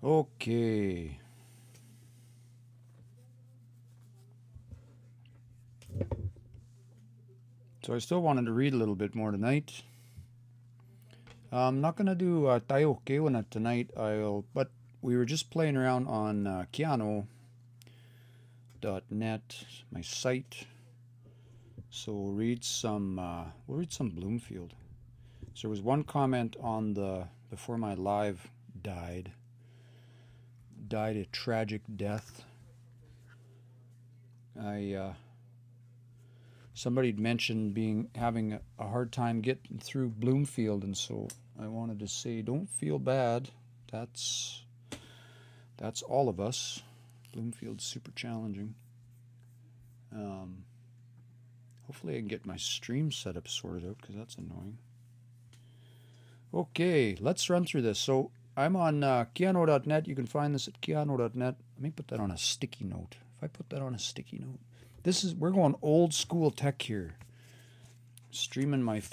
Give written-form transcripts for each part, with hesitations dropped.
Okay. So I still wanted to read a little bit more tonight. I'm not going to do tayo kiyânaw tonight, but we were just playing around on kiyânaw.net, my site. So we'll read some Bloomfield. So there was one comment on before my live died a tragic death. Somebody had mentioned having a hard time getting through Bloomfield, and so I wanted to say, don't feel bad. That's all of us. Bloomfield's super challenging. Hopefully I can get my stream setup sorted out, because that's annoying. Okay, let's run through this. So I'm on kiyânaw.net. You can find this at kiyânaw.net. Let me put that on a sticky note. If I put that on a sticky note. We're going old school tech here. Streaming my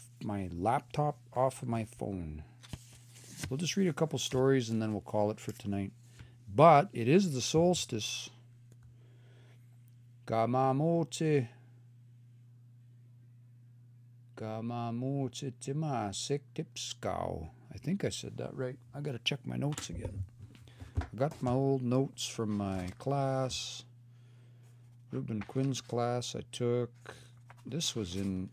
laptop off of my phone. We'll just read a couple stories and then we'll call it for tonight. But it is the solstice. Gamamote tima sektipskau. I think I said that right. I gotta check my notes again. I got my old notes from my class. Ruben Quinn's class I took. This was in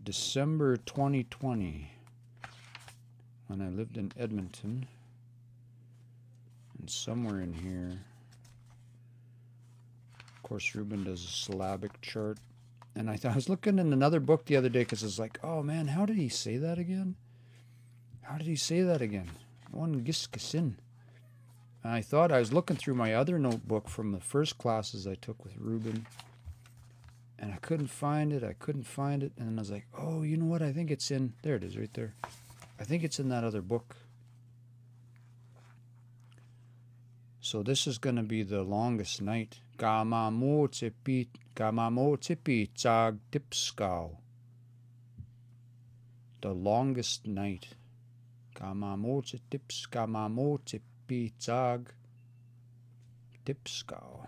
December 2020 when I lived in Edmonton. And somewhere in here, of course, Ruben does a syllabic chart. And I was looking in another book the other day because I was like, oh man, how did he say that again? How did he say that again? One giskasin. And I thought I was looking through my other notebook from the first classes I took with Ruben, and I couldn't find it. And then I was like, oh, you know what? I think it's in, there it is right there. I think it's in that other book. So this is going to be the longest night. Gamamote tsag tipskau. The longest night. Gamamote Pizzag Tipskau.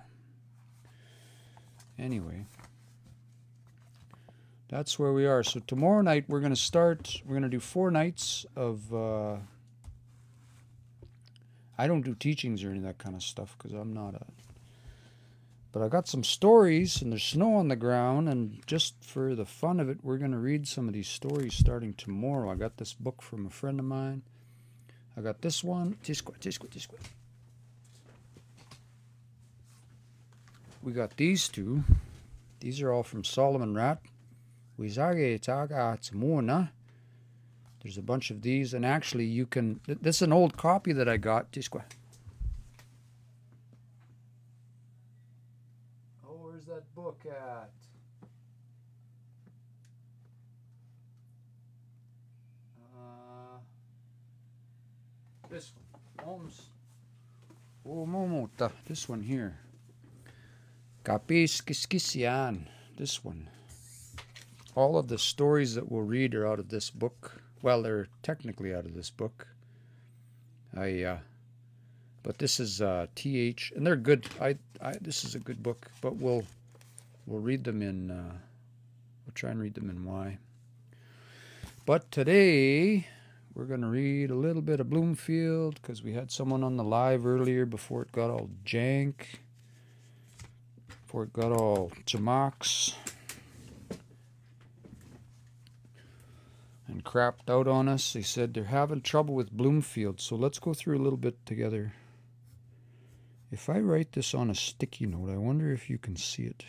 Anyway, that's where we are. So tomorrow night we're going to do 4 nights of I don't do teachings or any of that kind of stuff because I'm not but I got some stories and there's snow on the ground, and just for the fun of it we're going to read some of these stories starting tomorrow. I got this book from a friend of mine. I got this one. We got these two. These are all from Solomon Rat. There's a bunch of these, and actually you can, this is an old copy that I got. Oh, where's that book at? This one. This one here. Kapis Kiskisian. This one. All of the stories that we'll read are out of this book. Well, they're technically out of this book. But this is TH, and they're good. This is a good book, but we'll read them in. We'll try and read them in Y. But today we're going to read a little bit of Bloomfield because we had someone on the live earlier before it got all jank, before it got all jamox and crapped out on us. They said they're having trouble with Bloomfield, so let's go through a little bit together. If I write this on a sticky note, I wonder if you can see it.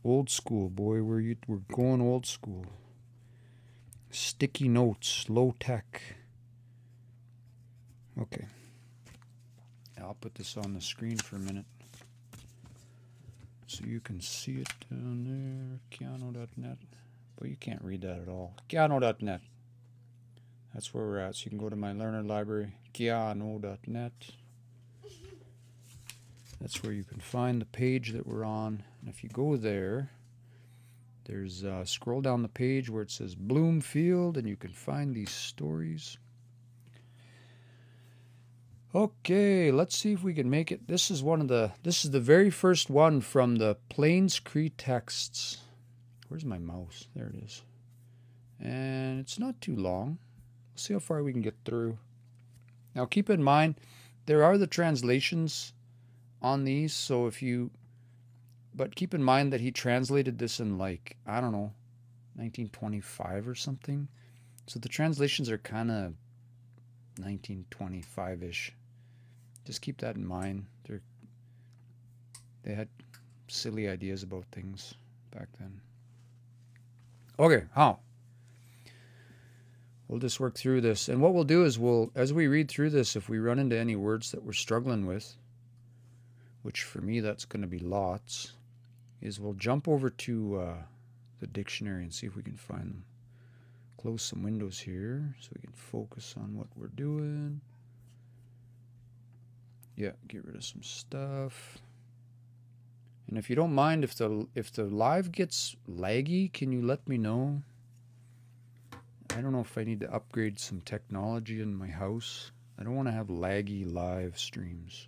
Old school, boy. We're going old school. Sticky notes, low tech. Okay. I'll put this on the screen for a minute so you can see it down there. Kiyânaw.net. But you can't read that at all. Kiyânaw.net. That's where we're at. So you can go to my learner library. Kiyânaw.net. That's where you can find the page that we're on. And if you go there, There's scroll down the page where it says Bloomfield, and you can find these stories. Okay, let's see if we can make it. This is the very first one from the Plains Cree texts. Where's my mouse? There it is. And it's not too long. Let's see how far we can get through. Now keep in mind, there are the translations on these, so but keep in mind that he translated this in like, I don't know, 1925 or something. So the translations are kind of 1925-ish. Just keep that in mind. They had silly ideas about things back then. Okay, how? We'll just work through this. And what we'll do is as we read through this, if we run into any words that we're struggling with, which for me that's going to be lots, is we'll jump over to the dictionary and see if we can find them. Close some windows here so we can focus on what we're doing. Yeah, get rid of some stuff. And if you don't mind, if the live gets laggy, can you let me know? I don't know if I need to upgrade some technology in my house. I don't want to have laggy live streams.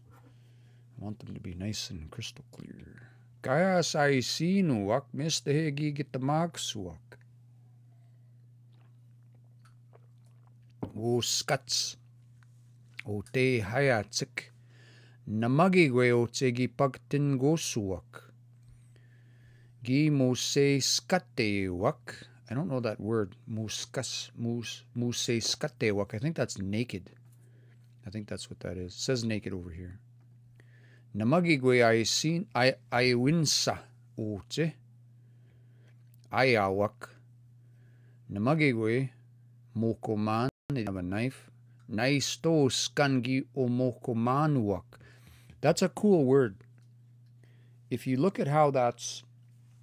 I want them to be nice and crystal clear. Kaya sa isinuwak, Mr. Higigit magsuwak. O skats. O te hayatsik. Namagigwe o tsegi pagtin gosuwak. Gi mo se skatewak. I don't know that word. Muse skatewak. I think that's naked. I think that's what that is. It says naked over here. Namagigwe ay winsa oche. Ayawak. Namagigwe mokoman. They have a knife. Naisto skangi o mokomanuak. That's a cool word. If you look at how that's...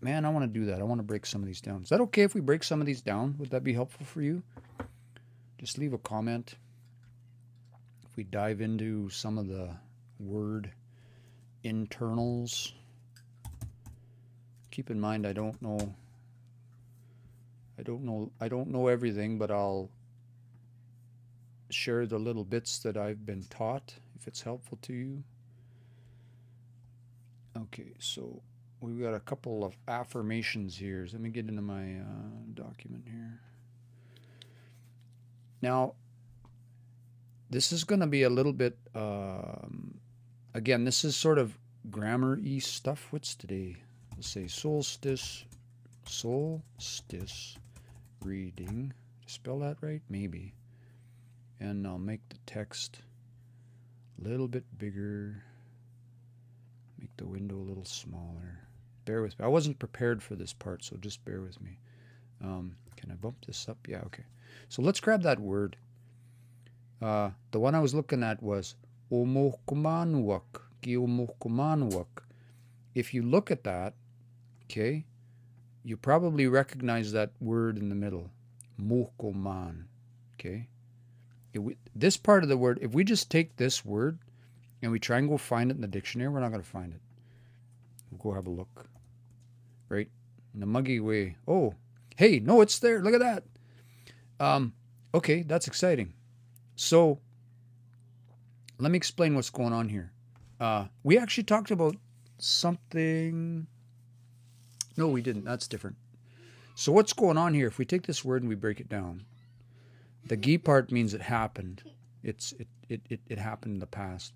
Man, I want to do that. I want to break some of these down. Is that okay if we break some of these down? Would that be helpful for you? Just leave a comment. If we dive into some of the word internals. Keep in mind, I don't know everything, but I'll share the little bits that I've been taught if it's helpful to you. Okay, so we've got a couple of affirmations here. So let me get into my document here. Now, this is going to be a little bit, again, this is sort of grammar-y stuff. What's today? Let's say solstice reading. Spell that right? Maybe. And I'll make the text a little bit bigger. Make the window a little smaller. Bear with me. I wasn't prepared for this part, so just bear with me. Can I bump this up? Yeah, okay. So let's grab that word. The one I was looking at was omokumanuak. Giomokumanuak. If you look at that, okay, you probably recognize that word in the middle. Mokoman. Okay? This part of the word, if we just take this word and we try and go find it in the dictionary, we're not going to find it. We'll go have a look. Right? Namagiwe. Oh, hey, no, it's there. Look at that. Okay, that's exciting. So, let me explain what's going on here. We actually talked about something. No, we didn't. That's different. So what's going on here? If we take this word and we break it down, the gi part means it happened. It happened in the past.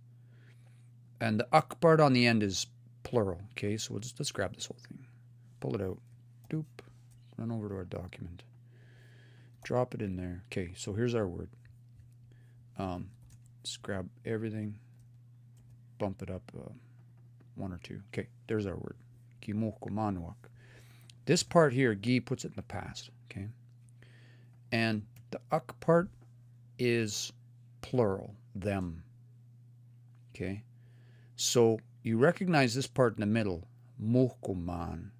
And the uk part on the end is plural. Okay, so let's grab this whole thing. Pull it out. Doop. Run over to our document. Drop it in there. Okay, so here's our word. Let's grab everything. Bump it up one or two. Okay, there's our word. Gimokumanuak. This part here, gi puts it in the past. Okay, and the uk part is plural, them. Okay, so you recognize this part in the middle, mokuman,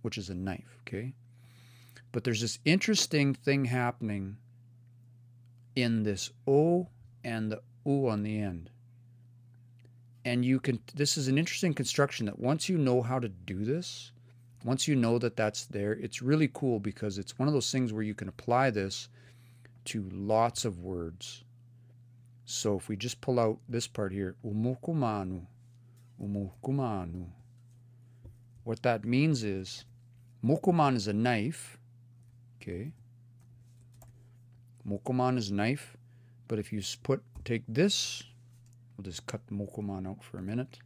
which is a knife. Okay, but there's this interesting thing happening in this o and the u on the end. And you can, this is an interesting construction that once you know how to do this, Once you know that that's there, it's really cool because it's one of those things where you can apply this to lots of words. So if we just pull out this part here, umukumanu, umukumanu, what that means is, mokuman is a knife, okay? Mokuman is a knife, but if you take this, we'll just cut the mokuman out for a minute,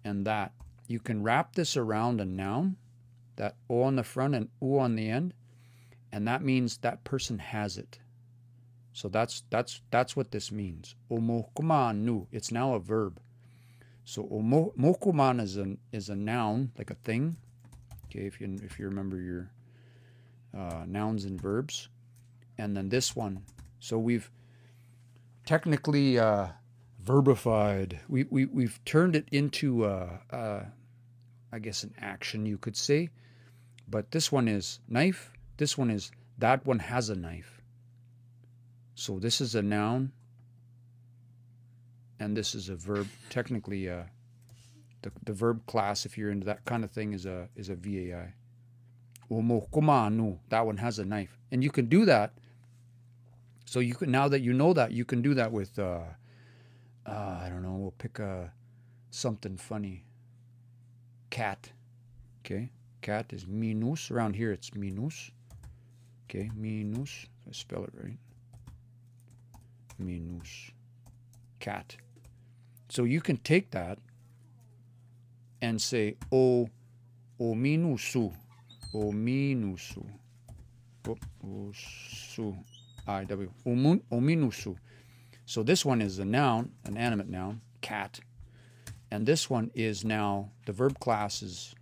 and that, you can wrap this around a noun, that o on the front and u on the end, and that means that person has it. So that's what this means. Omokumanu, it's now a verb. So mokuman is a noun, like a thing. Okay, if you remember your nouns and verbs, and then this one. So we've technically verbified. We've turned it into I guess an action, you could say. But this one is knife. This one is that one has a knife. So this is a noun, and this is a verb. Technically, the verb class, if you're into that kind of thing, is a VAI. Omokumanu, that one has a knife, and you can do that. So you can, now that you know that, you can do that with I don't know. We'll pick something funny. Cat. Okay, cat is minus. Around here, it's minus. Okay, minus. If I spell it right. Minus. Cat. So you can take that and say o minusu. O minusu. O su. I-W. O minusu. So this one is a noun, an animate noun, cat. And this one is now, the verb class is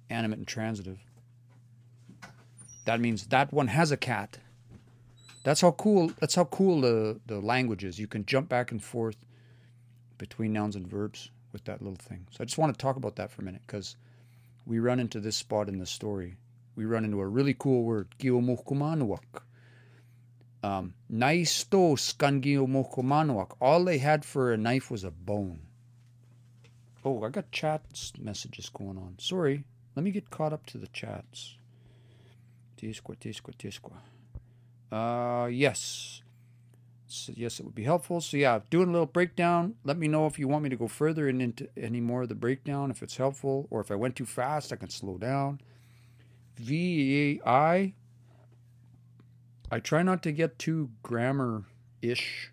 animate and transitive. That means that one has a cat. That's how cool the language is. You can jump back and forth between nouns and verbs with that little thing. So I just want to talk about that for a minute, because we run into this spot in the story. We run into a really cool word, giyomokumanuak. Naisto skangiyomokumanuak. All they had for a knife was a bone. Oh, I got chat messages going on. Sorry. Let me get caught up to the chats. Tisqua. Yes. So yes, it would be helpful. So yeah, doing a little breakdown. Let me know if you want me to go further into any more of the breakdown, if it's helpful, or if I went too fast, I can slow down. VAI. I try not to get too grammar-ish.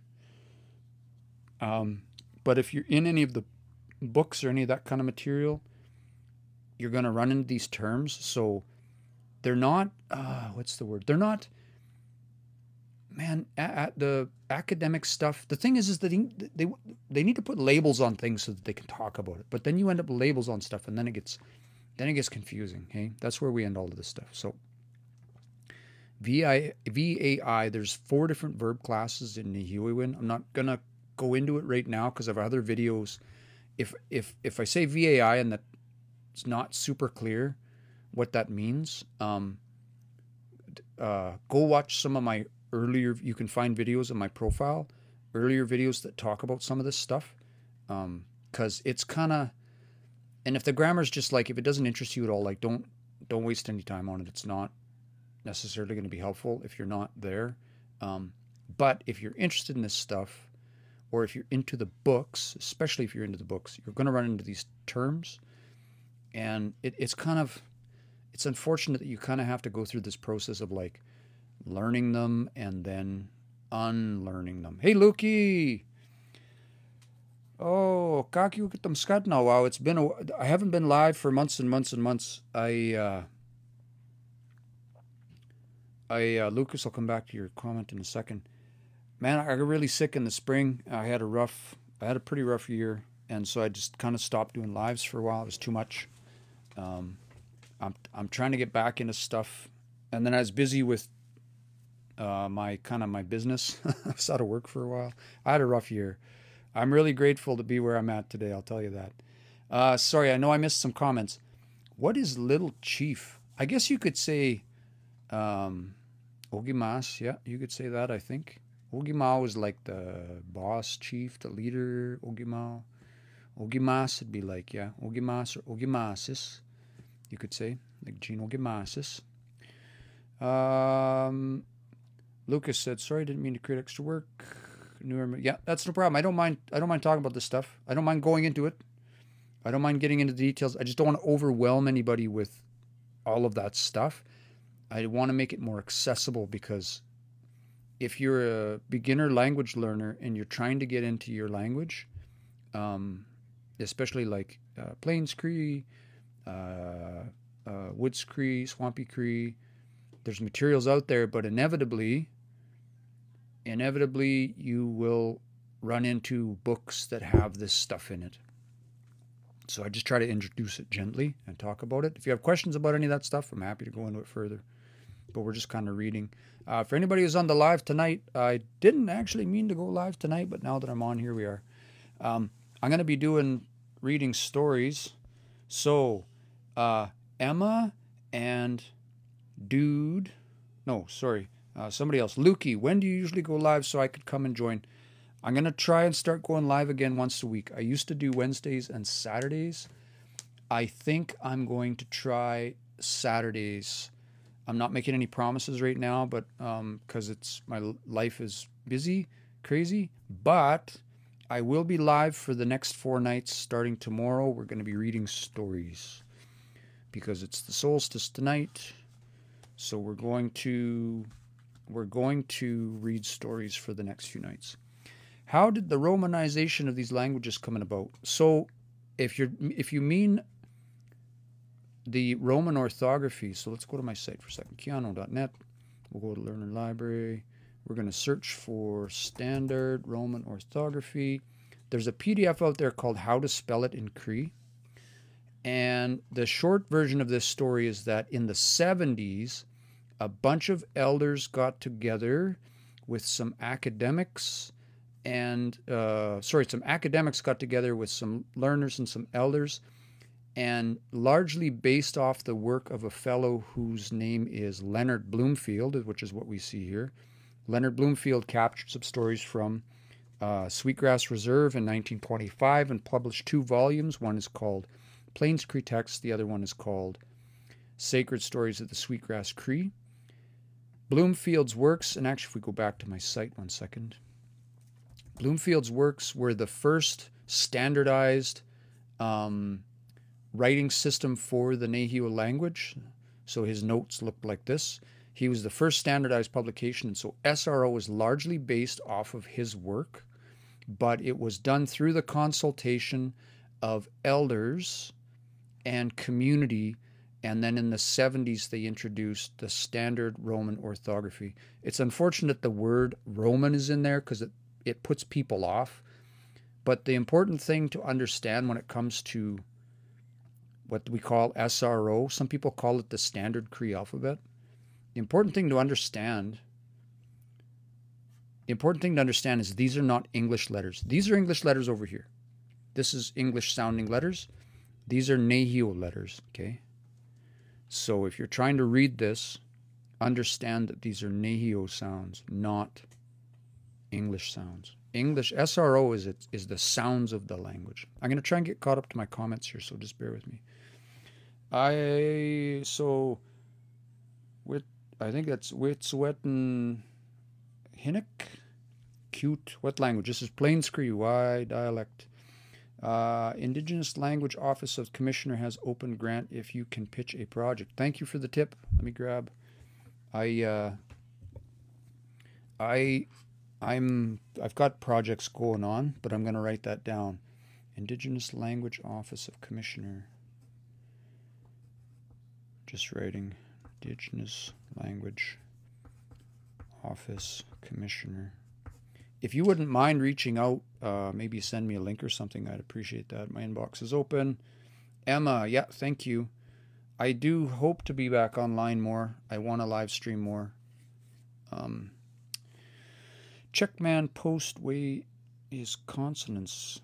But if you're in any of the books or any of that kind of material, you're going to run into these terms. So they're not, what's the word? They're not, man, the academic stuff. The thing is that they need to put labels on things so that they can talk about it. But then you end up with labels on stuff, and then it gets confusing. Okay, that's where we end all of this stuff. So VAI, there's 4 different verb classes in the hiyawe. I'm not gonna go into it right now because I have other videos. If I say VAI and that it's not super clear what that means, go watch some of my earlier. You can find videos on my profile, earlier videos that talk about some of this stuff, because it's kind of. And if the grammar's just like, if it doesn't interest you at all, like don't waste any time on it. It's not necessarily going to be helpful if you're not there. But if you're interested in this stuff, or if you're into the books, especially if you're into the books, you're going to run into these terms. And it's unfortunate that you kind of have to go through this process of like learning them and then unlearning them. Hey, Lukey! Oh, kaki ukitam skatna. Wow, it's been I haven't been live for months and months and months. Lucas, I'll come back to your comment in a second. Man, I got really sick in the spring. I had a pretty rough year, and so I just kind of stopped doing lives for a while. It was too much. I'm trying to get back into stuff, and then I was busy with my business. I was out of work for a while. I had a rough year. I'm really grateful to be where I'm at today. I'll tell you that. Sorry, I know I missed some comments. What is Little Chief? I guess you could say Ogimas. Yeah, you could say that, I think. Ogimao is like the boss, chief, the leader. Ogimao. Ogimas would be like, yeah, Ogimas or Ogimasis. you could say, like Gino Gemasis. Lucas said, "Sorry, didn't mean to create extra work." Yeah, that's no problem. I don't mind talking about this stuff. I don't mind going into it. I don't mind getting into the details. I just don't want to overwhelm anybody with all of that stuff. I want to make it more accessible, because if you're a beginner language learner and you're trying to get into your language, especially like Plains Cree, Woods Cree, Swampy Cree, there's materials out there, but inevitably you will run into books that have this stuff in it. So I just try to introduce it gently and talk about it. If you have questions about any of that stuff, I'm happy to go into it further. But we're just kind of reading. For anybody who's on the live tonight, I didn't actually mean to go live tonight, but now that I'm on, here we are. I'm going to be reading stories. So Emma and Dude, no, sorry, somebody else. Lukey, when do you usually go live so I could come and join? I'm going to try and start going live again once a week. I used to do Wednesdays and Saturdays. I think I'm going to try Saturdays. I'm not making any promises right now, but because my life is busy, crazy. But I will be live for the next 4 nights starting tomorrow. We're going to be reading stories because it's the solstice tonight. So we're going to read stories for the next few nights. How did the romanization of these languages come about? So if you mean the Roman orthography, so let's go to my site for a second, kiyânaw.net. We'll go to Learner Library. We're going to search for standard Roman orthography. There's a PDF out there called How to Spell It in Cree. And the short version of this story is that in the 70s, a bunch of elders got together with some academics some academics got together with some learners and some elders, and largely based off the work of a fellow whose name is Leonard Bloomfield, which is what we see here. Leonard Bloomfield captured some stories from Sweetgrass Reserve in 1925 and published 2 volumes. One is called Plains Cree Text, the other one is called Sacred Stories of the Sweetgrass Cree. Bloomfield's works, and actually if we go back to my site one second, Bloomfield's works were the first standardized writing system for the Nehiyawê language. So his notes looked like this. He was the first standardized publication, and so SRO is largely based off of his work, but it was done through the consultation of elders and community, and then in the 70s they introduced the standard Roman orthography. It's unfortunate the word Roman is in there because it puts people off, but the important thing to understand when it comes to what we call SRO, some people call it the standard Cree alphabet. The important thing to understand is these are not English letters. These are English letters over here. This is English sounding letters. These are Nehiyawê letters, okay? So if you're trying to read this, understand that these are Nehiyawê sounds, not English sounds. English, SRO is the sounds of the language. I'm going to try and get caught up to my comments here, so just bear with me. I think that's Wet'suwet'en Hinnock. Cute. What language? This is Plains Cree, Y dialect. Indigenous Language Office of Commissioner has open grant if you can pitch a project. Thank you for the tip. Let me grab. I've got projects going on, but I'm going to write that down. Indigenous Language Office of Commissioner. Just writing Indigenous Language Office Commissioner. If you wouldn't mind reaching out, maybe send me a link or something, I'd appreciate that. My inbox is open. Emma, yeah, thank you. I do hope to be back online more. I want to live stream more. Checkman post way is consonants.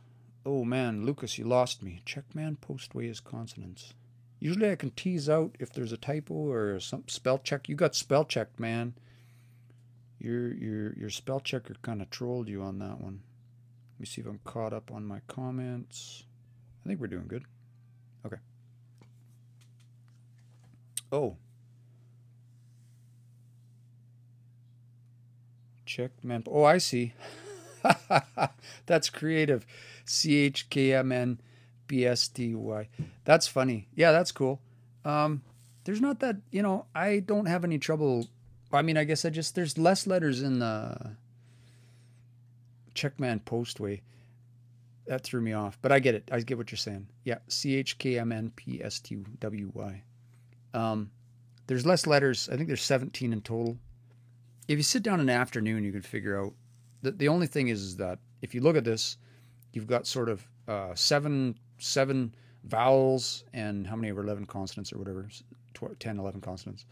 Oh man, Lucas, you lost me. Checkman post way is consonants. Usually I can tease out if there's a typo or some spell check. You got spell checked, man. Your spell checker kind of trolled you on that one. Let me see if I'm caught up on my comments. I think we're doing good. Okay. Oh. Check man. Oh, I see. That's creative. CHKMNBSTY. That's funny. Yeah, that's cool. There's not that, you know, I don't have any trouble. I mean, I guess there's less letters in the Checkman post way. That threw me off, but I get it. I get what you're saying. Yeah, CHKMNPSTWY. There's less letters. I think there's 17 in total. If you sit down in the afternoon, you can figure out. The only thing is that if you look at this, you've got sort of seven vowels and how many over 11 consonants or whatever, 10, 11 consonants.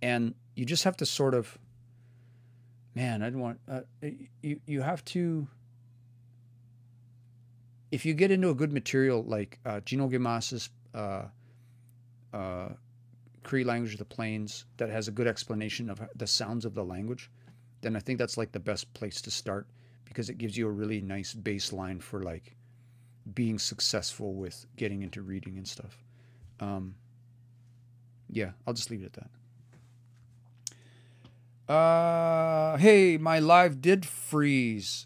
And you just have to sort of, man, I don't want, you have to, if you get into a good material like Gino Gimas's Cree language of the plains that has a good explanation of the sounds of the language, then I think that's like the best place to start, because it gives you a really nice baseline for like being successful with getting into reading and stuff. Yeah, I'll just leave it at that. Hey, my live did freeze.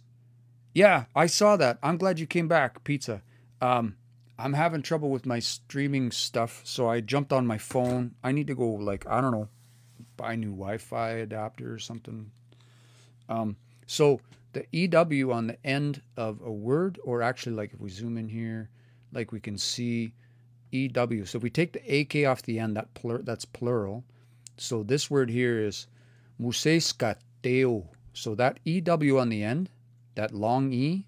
Yeah, I saw that. I'm glad you came back, Pizza. I'm having trouble with my streaming stuff, so I jumped on my phone. I need to go, like, I don't know, buy a new Wi-Fi adapter or something. So the EW on the end of a word, or actually, like, if we zoom in here, like, we can see EW. So if we take the AK off the end, that's plural. So this word here is museskateo. So that EW on the end, that long E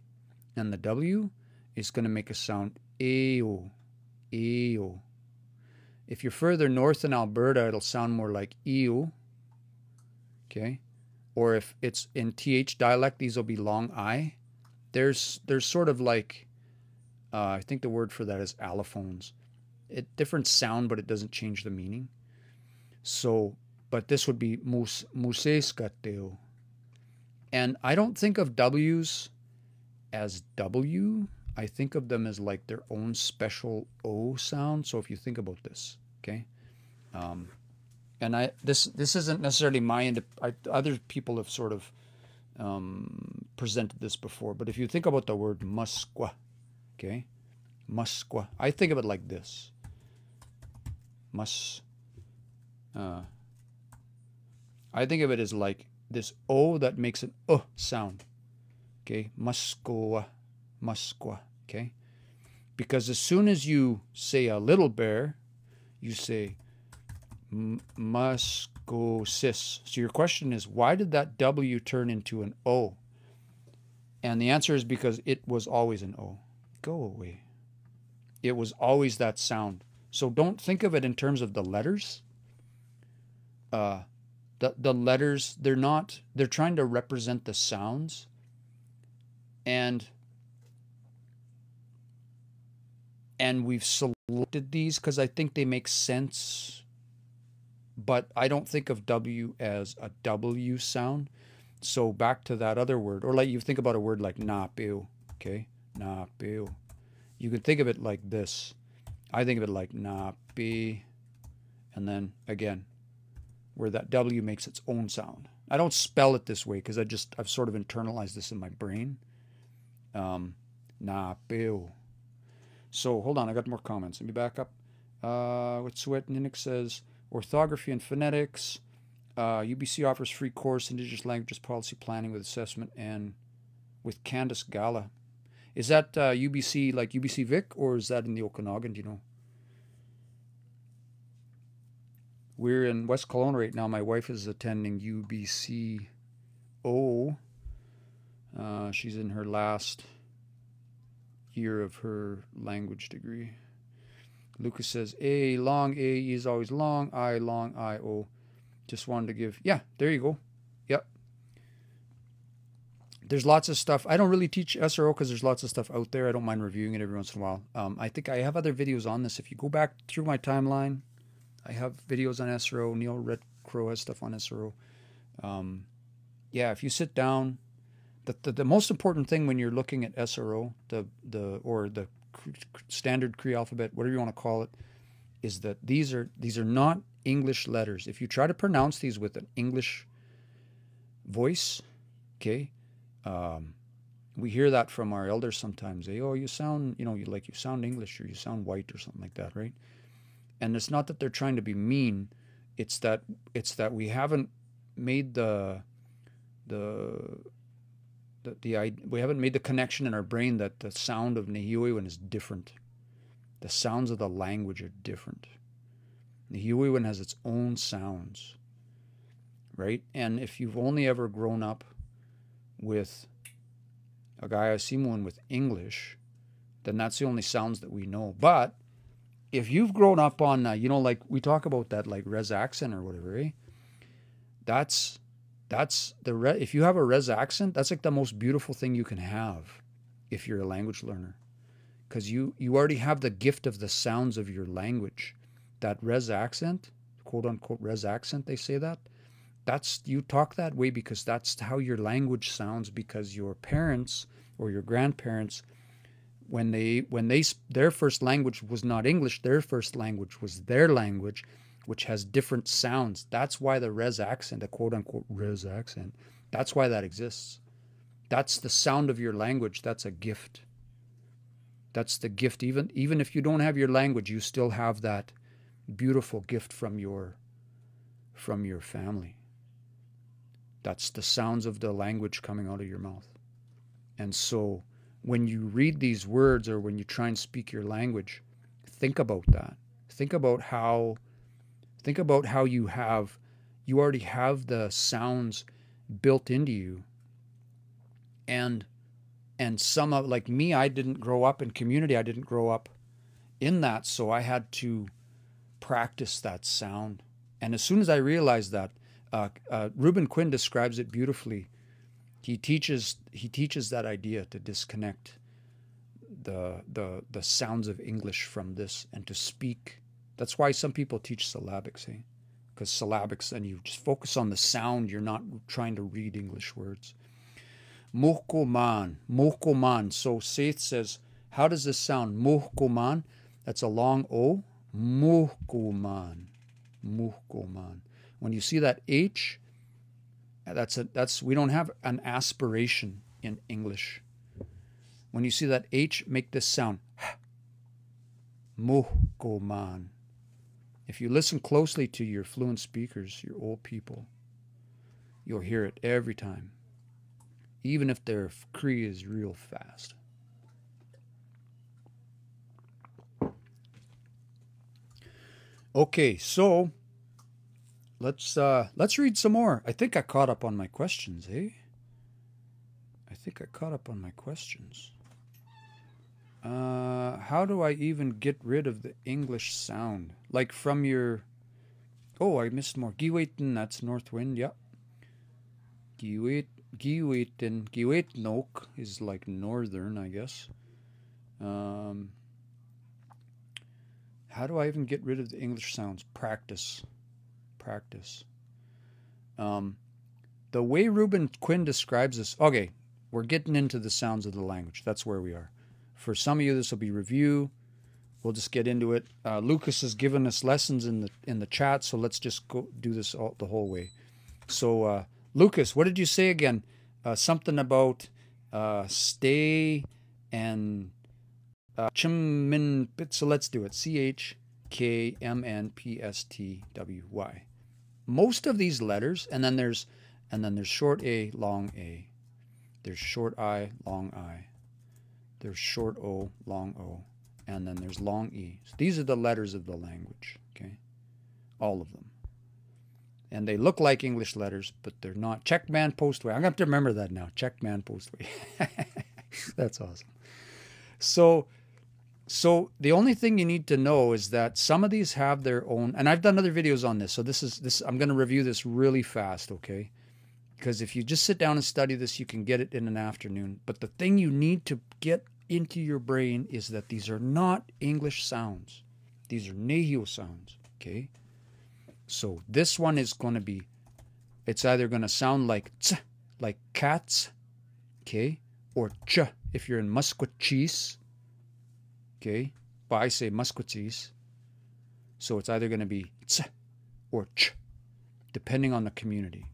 and the W is going to make a sound Eo, Eo. If you're further north in Alberta, it'll sound more like Eo. Okay. Or if it's in TH dialect, these will be long I. There's sort of like, I think the word for that is allophones. Different sound, but it doesn't change the meaning. So, but this would be museskateo. And I don't think of W's as W. I think of them as like their own special O sound. So if you think about this, okay, and this isn't necessarily other people have sort of presented this before, but if you think about the word Musqua, okay, Musqua, I think of it like this. I think of it as like this O that makes an sound, okay, Musqua. Musqua, okay? Because as soon as you say a little bear, you say muskosis. So your question is, why did that W turn into an O? And the answer is because it was always an O. Go away. It was always that sound. So don't think of it in terms of the letters. The letters, they're trying to represent the sounds. And we've selected these because I think they make sense, but I don't think of W as a W sound. So back to that other word, or like you think about a word like napeo, okay? Napeo. You can think of it like this. I think of it like napi, and then again, where that W makes its own sound. I don't spell it this way because I've sort of internalized this in my brain. Napeo. So hold on, I got more comments. Let me back up. What Sweat Ninnick says, orthography and phonetics. UBC offers free course, Indigenous Languages Policy Planning with Assessment, and with Candace Gala. Is that UBC, like UBC Vic, or is that in the Okanagan, do you know? We're in West Kelowna right now. My wife is attending UBCO. She's in her last year of her language degree. Lucas says, A long A is always long, I long I O. Just wanted to give, yeah, there you go. Yep. There's lots of stuff. I don't really teach SRO because there's lots of stuff out there. I don't mind reviewing it every once in a while. I think I have other videos on this. If you go back through my timeline, I have videos on SRO. Neil Red Crow has stuff on SRO. Yeah, if you sit down, the most important thing when you're looking at SRO, or the standard Cree alphabet, whatever you want to call it, is that these are not English letters. If you try to pronounce these with an English voice, okay, we hear that from our elders sometimes. They, oh, you sound, you sound English, or you sound white, or something like that, right? And it's not that they're trying to be mean. It's that we haven't made we haven't made the connection in our brain that the sound of Nihiwewen is different. The sounds of the language are different. Nihiwewen has its own sounds, right? And if you've only ever grown up with a Gayasimuan with English, then that's the only sounds that we know. But if you've grown up on, like we talk about that, like res accent or whatever, eh? If you have a res accent, that's like the most beautiful thing you can have if you're a language learner, because you already have the gift of the sounds of your language. That res accent, quote unquote res accent, they say that. You talk that way because that's how your language sounds, because your parents or your grandparents, their first language was not English, their first language was their language, which has different sounds. That's why the res accent, the quote unquote res accent, that's why that exists. That's the sound of your language. That's a gift. That's the gift. Even if you don't have your language, you still have that beautiful gift from your family. That's the sounds of the language coming out of your mouth. And so when you read these words, or when you try and speak your language, think about that. Think about how you already have the sounds built into you. And some of, like me, I didn't grow up in community. I didn't grow up in that, so I had to practice that sound. And as soon as I realized that, Reuben Quinn describes it beautifully. He teaches that idea to disconnect the sounds of English from this and to speak. That's why some people teach syllabics, eh? Because syllabics, and you just focus on the sound. You're not trying to read English words. Muhkoman. So Seth says, how does this sound? Muhkoman. That's a long O. Muhkoman. When you see that H, we don't have an aspiration in English. When you see that H, make this sound. Muhkoman. If you listen closely to your fluent speakers, your old people, you'll hear it every time, even if their Cree is real fast. Okay, so let's read some more. I think I caught up on my questions, eh? I think I caught up on my questions. How do I even get rid of the English sound? Like from your... Oh, I missed more. Giweten, that's north wind, yeah. Giwetnok is like northern, I guess. How do I even get rid of the English sounds? Practice. The way Reuben Quinn describes this... Okay, we're getting into the sounds of the language. That's where we are. For some of you, this will be review. We'll just get into it. Lucas has given us lessons in the chat, so let's just go do this the whole way. So, Lucas, what did you say again? Something about stay and chimmin. So let's do it. CHKMNPSTWY. Most of these letters, and then there's short A, long A. There's short I, long I. There's short O, long O, and then there's long E. So these are the letters of the language, okay? All of them. And they look like English letters, but they're not. Check man postway. I'm going to have to remember that now. Check man postway. That's awesome. So the only thing you need to know is that some of these have their own, and I've done other videos on this, so this I'm going to review this really fast, okay? Because if you just sit down and study this, you can get it in an afternoon. But the thing you need to get into your brain is that these are not English sounds. These are Nehio sounds, okay? So this one is going to be, it's either going to sound like ts, like cats, okay? Or ch, if you're in Musqueam, okay? But I say Musqueam. So it's either going to be ts or ch, depending on the community.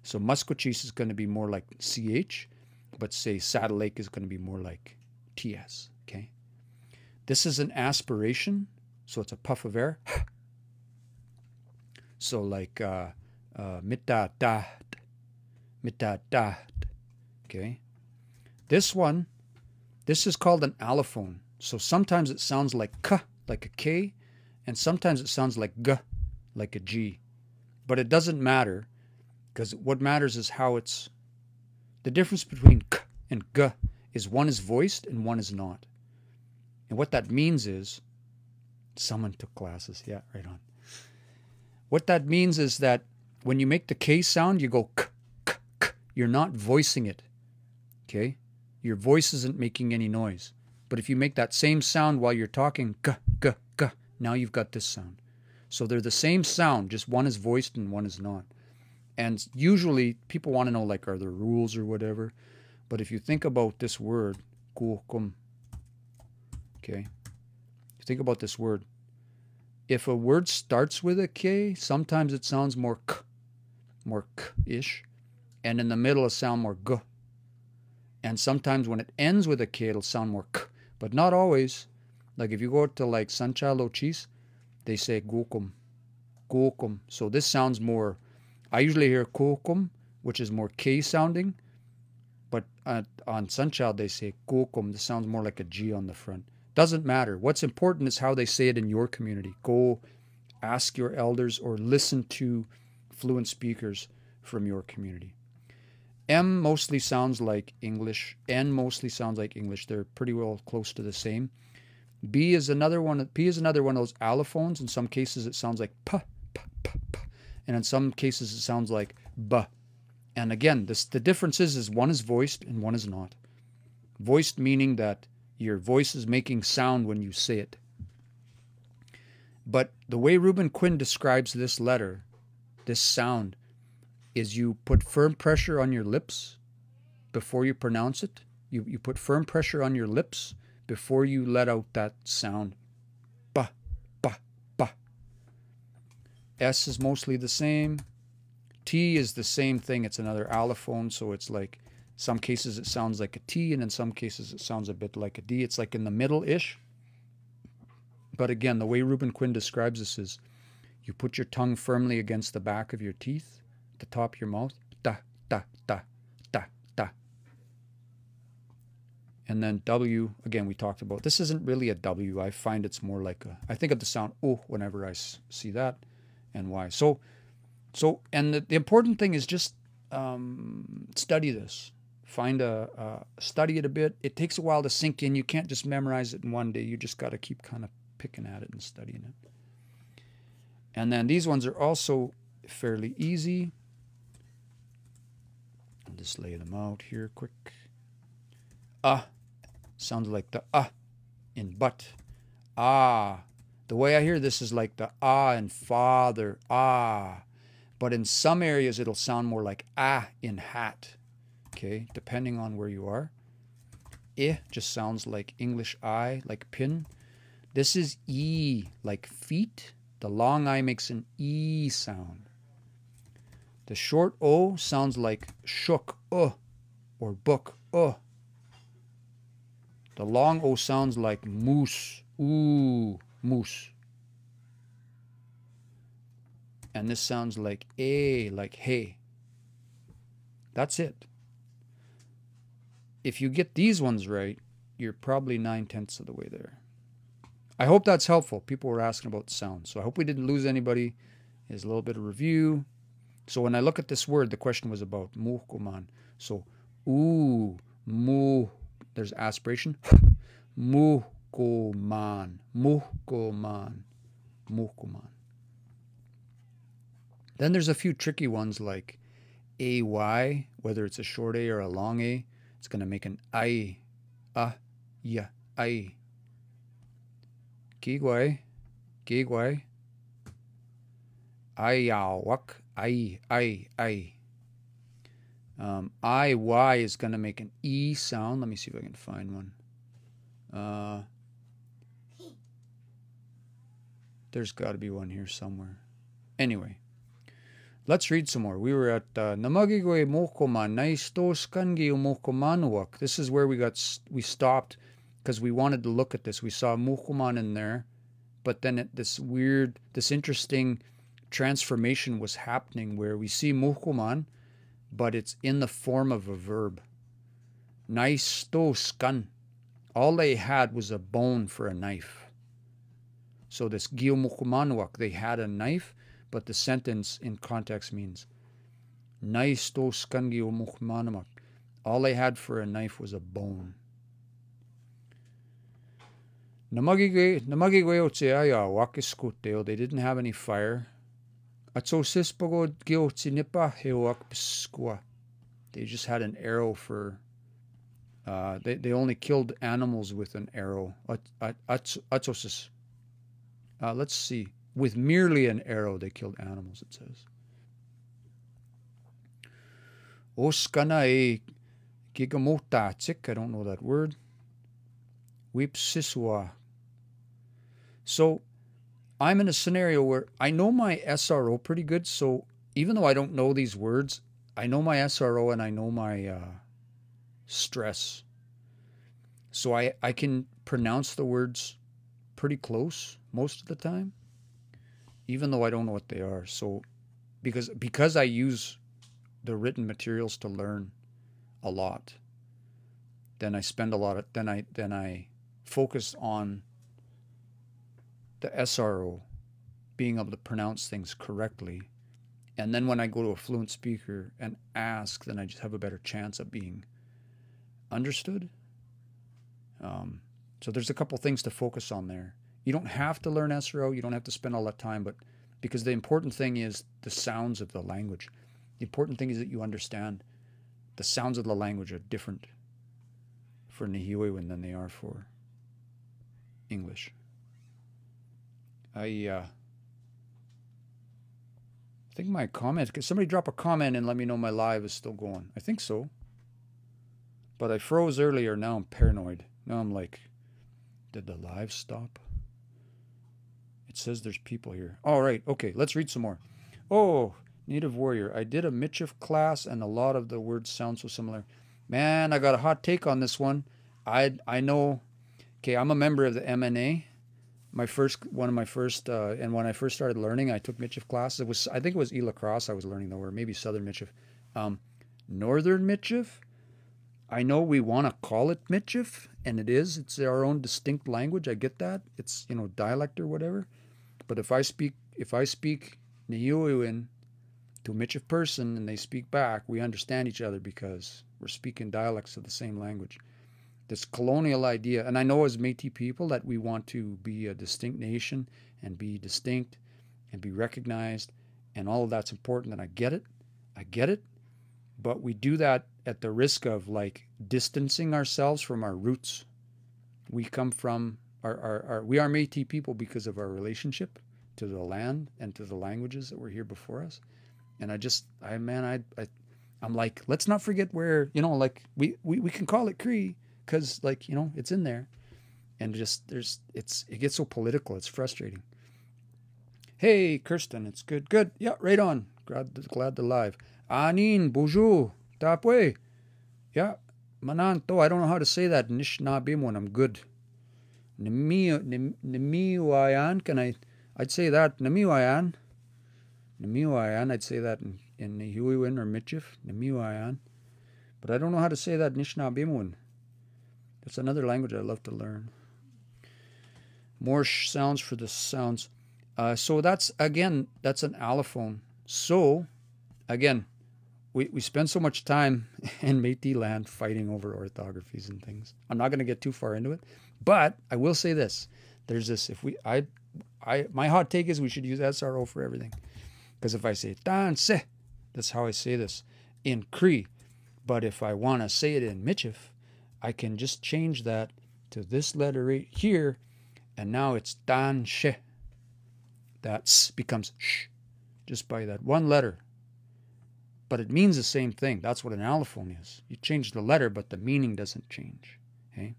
So Musqueam is going to be more like ch, but say Saddle Lake is going to be more like ts. Okay. This is an aspiration, so it's a puff of air. So like mitadat, mitadat. Okay. This one, this is called an allophone. So sometimes it sounds like k, like a k, and sometimes it sounds like g, like a g. But it doesn't matter, because what matters is how it's... The difference between k and g is one is voiced and one is not. And what that means is... Someone took classes. Yeah, right on. What that means is that when you make the k sound, you go k, k, k. You're not voicing it. Okay? Your voice isn't making any noise. But if you make that same sound while you're talking, g, g, g, now you've got this sound. So they're the same sound, just one is voiced and one is not. And usually people want to know, like, are there rules or whatever? But if you think about this word, kukum, okay? Think about this word. If a word starts with a K, sometimes it sounds more k-ish. And in the middle it'll sound more g. And sometimes when it ends with a K, it'll sound more k. But not always. Like if you go to like Sanchalo Chis, they say gukum, gukum. So this sounds more... I usually hear kukum, which is more K sounding. But on Sanchal they say gukum. This sounds more like a G on the front. Doesn't matter. What's important is how they say it in your community. Go ask your elders or listen to fluent speakers from your community. M mostly sounds like English. N mostly sounds like English. They're pretty well close to the same. B is another one. P is another one of those allophones. In some cases it sounds like p, p, p, p. And in some cases it sounds like b. And again, the difference is one is voiced and one is not. Voiced meaning that your voice is making sound when you say it. But the way Reuben Quinn describes this letter, this sound, is you put firm pressure on your lips before you pronounce it. You put firm pressure on your lips before you let out that sound. Ba, ba, ba. S is mostly the same. T is the same thing. It's another allophone, so it's like... Some cases it sounds like a T, and in some cases it sounds a bit like a D. It's like in the middle-ish. But again, the way Reuben Quinn describes this is you put your tongue firmly against the back of your teeth, the top of your mouth, da, da, da, da, da. And then W, again, we talked about. This isn't really a W. I find it's more like a... I think of the sound O whenever I see that, and why. And the important thing is just study this. Study it a bit. It takes a while to sink in. You can't just memorize it in one day. You just got to keep kind of picking at it and studying it. And then these ones are also fairly easy. I'll just lay them out here quick. Sounds like the in but. The way I hear this is like the in father. But in some areas it'll sound more like in hat. Okay, depending on where you are. Just sounds like English I, like pin. This is E, like feet. The long I makes an E sound. The short O sounds like shook, or book, The long O sounds like moose, moose. And this sounds like A, like hey. That's it. If you get these ones right, you're probably 9/10 of the way there. I hope that's helpful. People were asking about sound. So I hope we didn't lose anybody. Here's a little bit of review. So when I look at this word, the question was about muhkuman. So, there's aspiration. Muhkuman, muhkuman, muhkuman. Then there's a few tricky ones like AY, whether it's a short A or a long A. It's going to make an I. Ya, I. Kigwai, kigwai. Ayawak, I. IY is going to make an E sound. Let me see if I can find one. There's got to be one here somewhere. Anyway, let's read some more. We were at Namagigwe Mokoma Naistos Kangi Mokomanuak. This is where we stopped because we wanted to look at this. We saw Mokoman in there, but then this interesting transformation was happening where we see Mokoman, but it's in the form of a verb. Naistos kan. All they had was a bone for a knife. So this Giomokumanuak, they had a knife, but the sentence in context means Naistos kan Giomokumanuak. All they had for a knife was a bone. Namagigwe otseaya wakiskuteo. They didn't have any fire. Atsosispago giotsinipa heoak piskua. They just had an arrow for. They only killed animals with an arrow. Atsosis. Let's see. With merely an arrow, they killed animals, it says. Oskana e gigamotatsik. I don't know that word. Wipsiswa. So I'm in a scenario where I know my SRO pretty good. So even though I don't know these words, I know my SRO and I know my stress. So I can pronounce the words pretty close most of the time, even though I don't know what they are. So because I use the written materials to learn a lot, then I spend a lot of then I focus on the SRO, being able to pronounce things correctly. And then when I go to a fluent speaker and ask, then I just have a better chance of being understood. So there's a couple things to focus on there. You don't have to learn SRO. You don't have to spend all that time, but because the important thing is the sounds of the language. The important thing is that you understand the sounds of the language are different for Nihiwewen than they are for English. I think my comment, could somebody drop a comment and let me know my live is still going? I think so. But I froze earlier, now I'm paranoid. Now I'm like, did the live stop? It says there's people here. All right, okay, let's read some more. Oh, Native Warrior. I did a Michif class and a lot of the words sound so similar. Man, I got a hot take on this one. I know, okay, I'm a member of the MNA. One of my first, and when I first started learning, I took Michif classes. I think it was E-Lacrosse I was learning though, or maybe Southern Michif. Northern Michif, I know we want to call it Michif, and it is. It's our own distinct language. I get that. It's, dialect or whatever. But if I speak Nihiwewen to a Michif person and they speak back, we understand each other because we're speaking dialects of the same language. This colonial idea, and I know as Métis people that we want to be a distinct nation and be distinct and be recognized, and all of that's important, and I get it, but we do that at the risk of distancing ourselves from our roots. We come from we are Métis people because of our relationship to the land and to the languages that were here before us. And I'm like, let's not forget where, we can call it Cree because it's in there. And it gets so political. It's frustrating. Hey, Kirsten, it's good. Good. Yeah, right on. Glad to live. Anin, bonjour, tapwe. Yeah, mananto. I don't know how to say that. Nishnabimon, I'm good. Nemiwayan, I'd say that. Nemiwayan, I'd say that in Nihiwewen or Michif. Nemiwayan. But I don't know how to say that Nishnabimon. That's another language I'd love to learn. More sounds for the sounds. So that's an allophone. So, again, we spend so much time in Métis land fighting over orthographies and things. I'm not going to get too far into it, but I will say this: there's this. My hot take is we should use SRO for everything, because if I say danse, that's how I say this in Cree. But if I want to say it in Michif, I can just change that to this letter right here, and now it's danse. That s becomes sh, just by that one letter. But it means the same thing. That's what an allophone is. You change the letter, but the meaning doesn't change. Okay?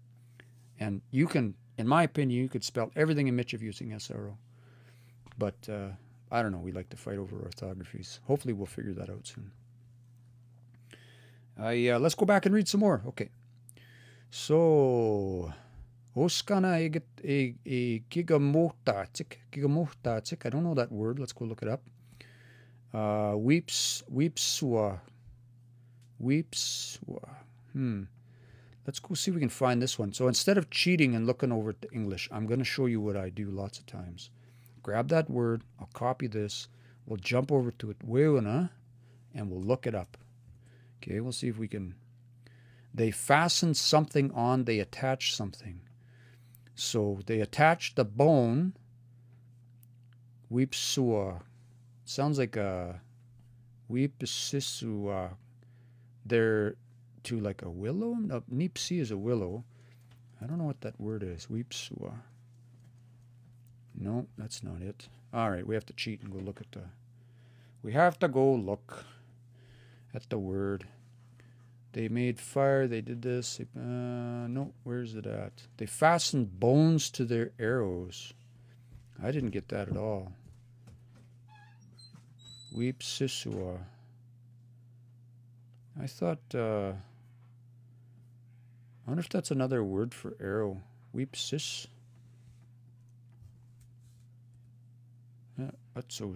And you can, in my opinion, you could spell everything in Michif using SRO. But I don't know. We like to fight over orthographies. Hopefully we'll figure that out soon. Let's go back and read some more. Okay. So, oskana e gigamohtatik. I don't know that word. Let's go look it up. Weepsua. Let's go see if we can find this one. So instead of cheating and looking over at the English, I'm going to show you what I do lots of times. Grab that word. I'll copy this. We'll jump over to it. Weuna, and we'll look it up. Okay, we'll see if we can. They fasten something on. They attach something. So they attach the bone. Weepsua. Sounds like a weepsisua. They're to like a willow. No, nipsi is a willow. I don't know what that word is. Weepsua. No, that's not it. All right, we have to cheat and go look at the. We have to go look at the word. They made fire. They did this. No, where's it at? They fastened bones to their arrows. I didn't get that at all. Weepsisua. I thought. I wonder if that's another word for arrow. Weepsis. Yeah, that's a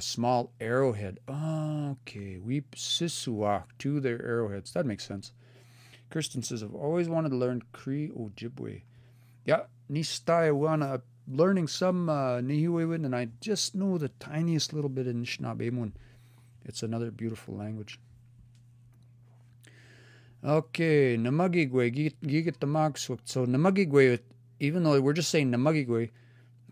small arrowhead. Oh, okay. Weepsisuak, to their arrowheads. That makes sense. Kirsten says, I've always wanted to learn Cree Ojibwe. Yeah, Nistaiwana. Learning some Nihiwewin, and I just know the tiniest little bit in Anishinaabe. It's another beautiful language. Okay, Namagigwe, Gigit the Magswik. So Namagigwe, even though we're just saying Namagigwe,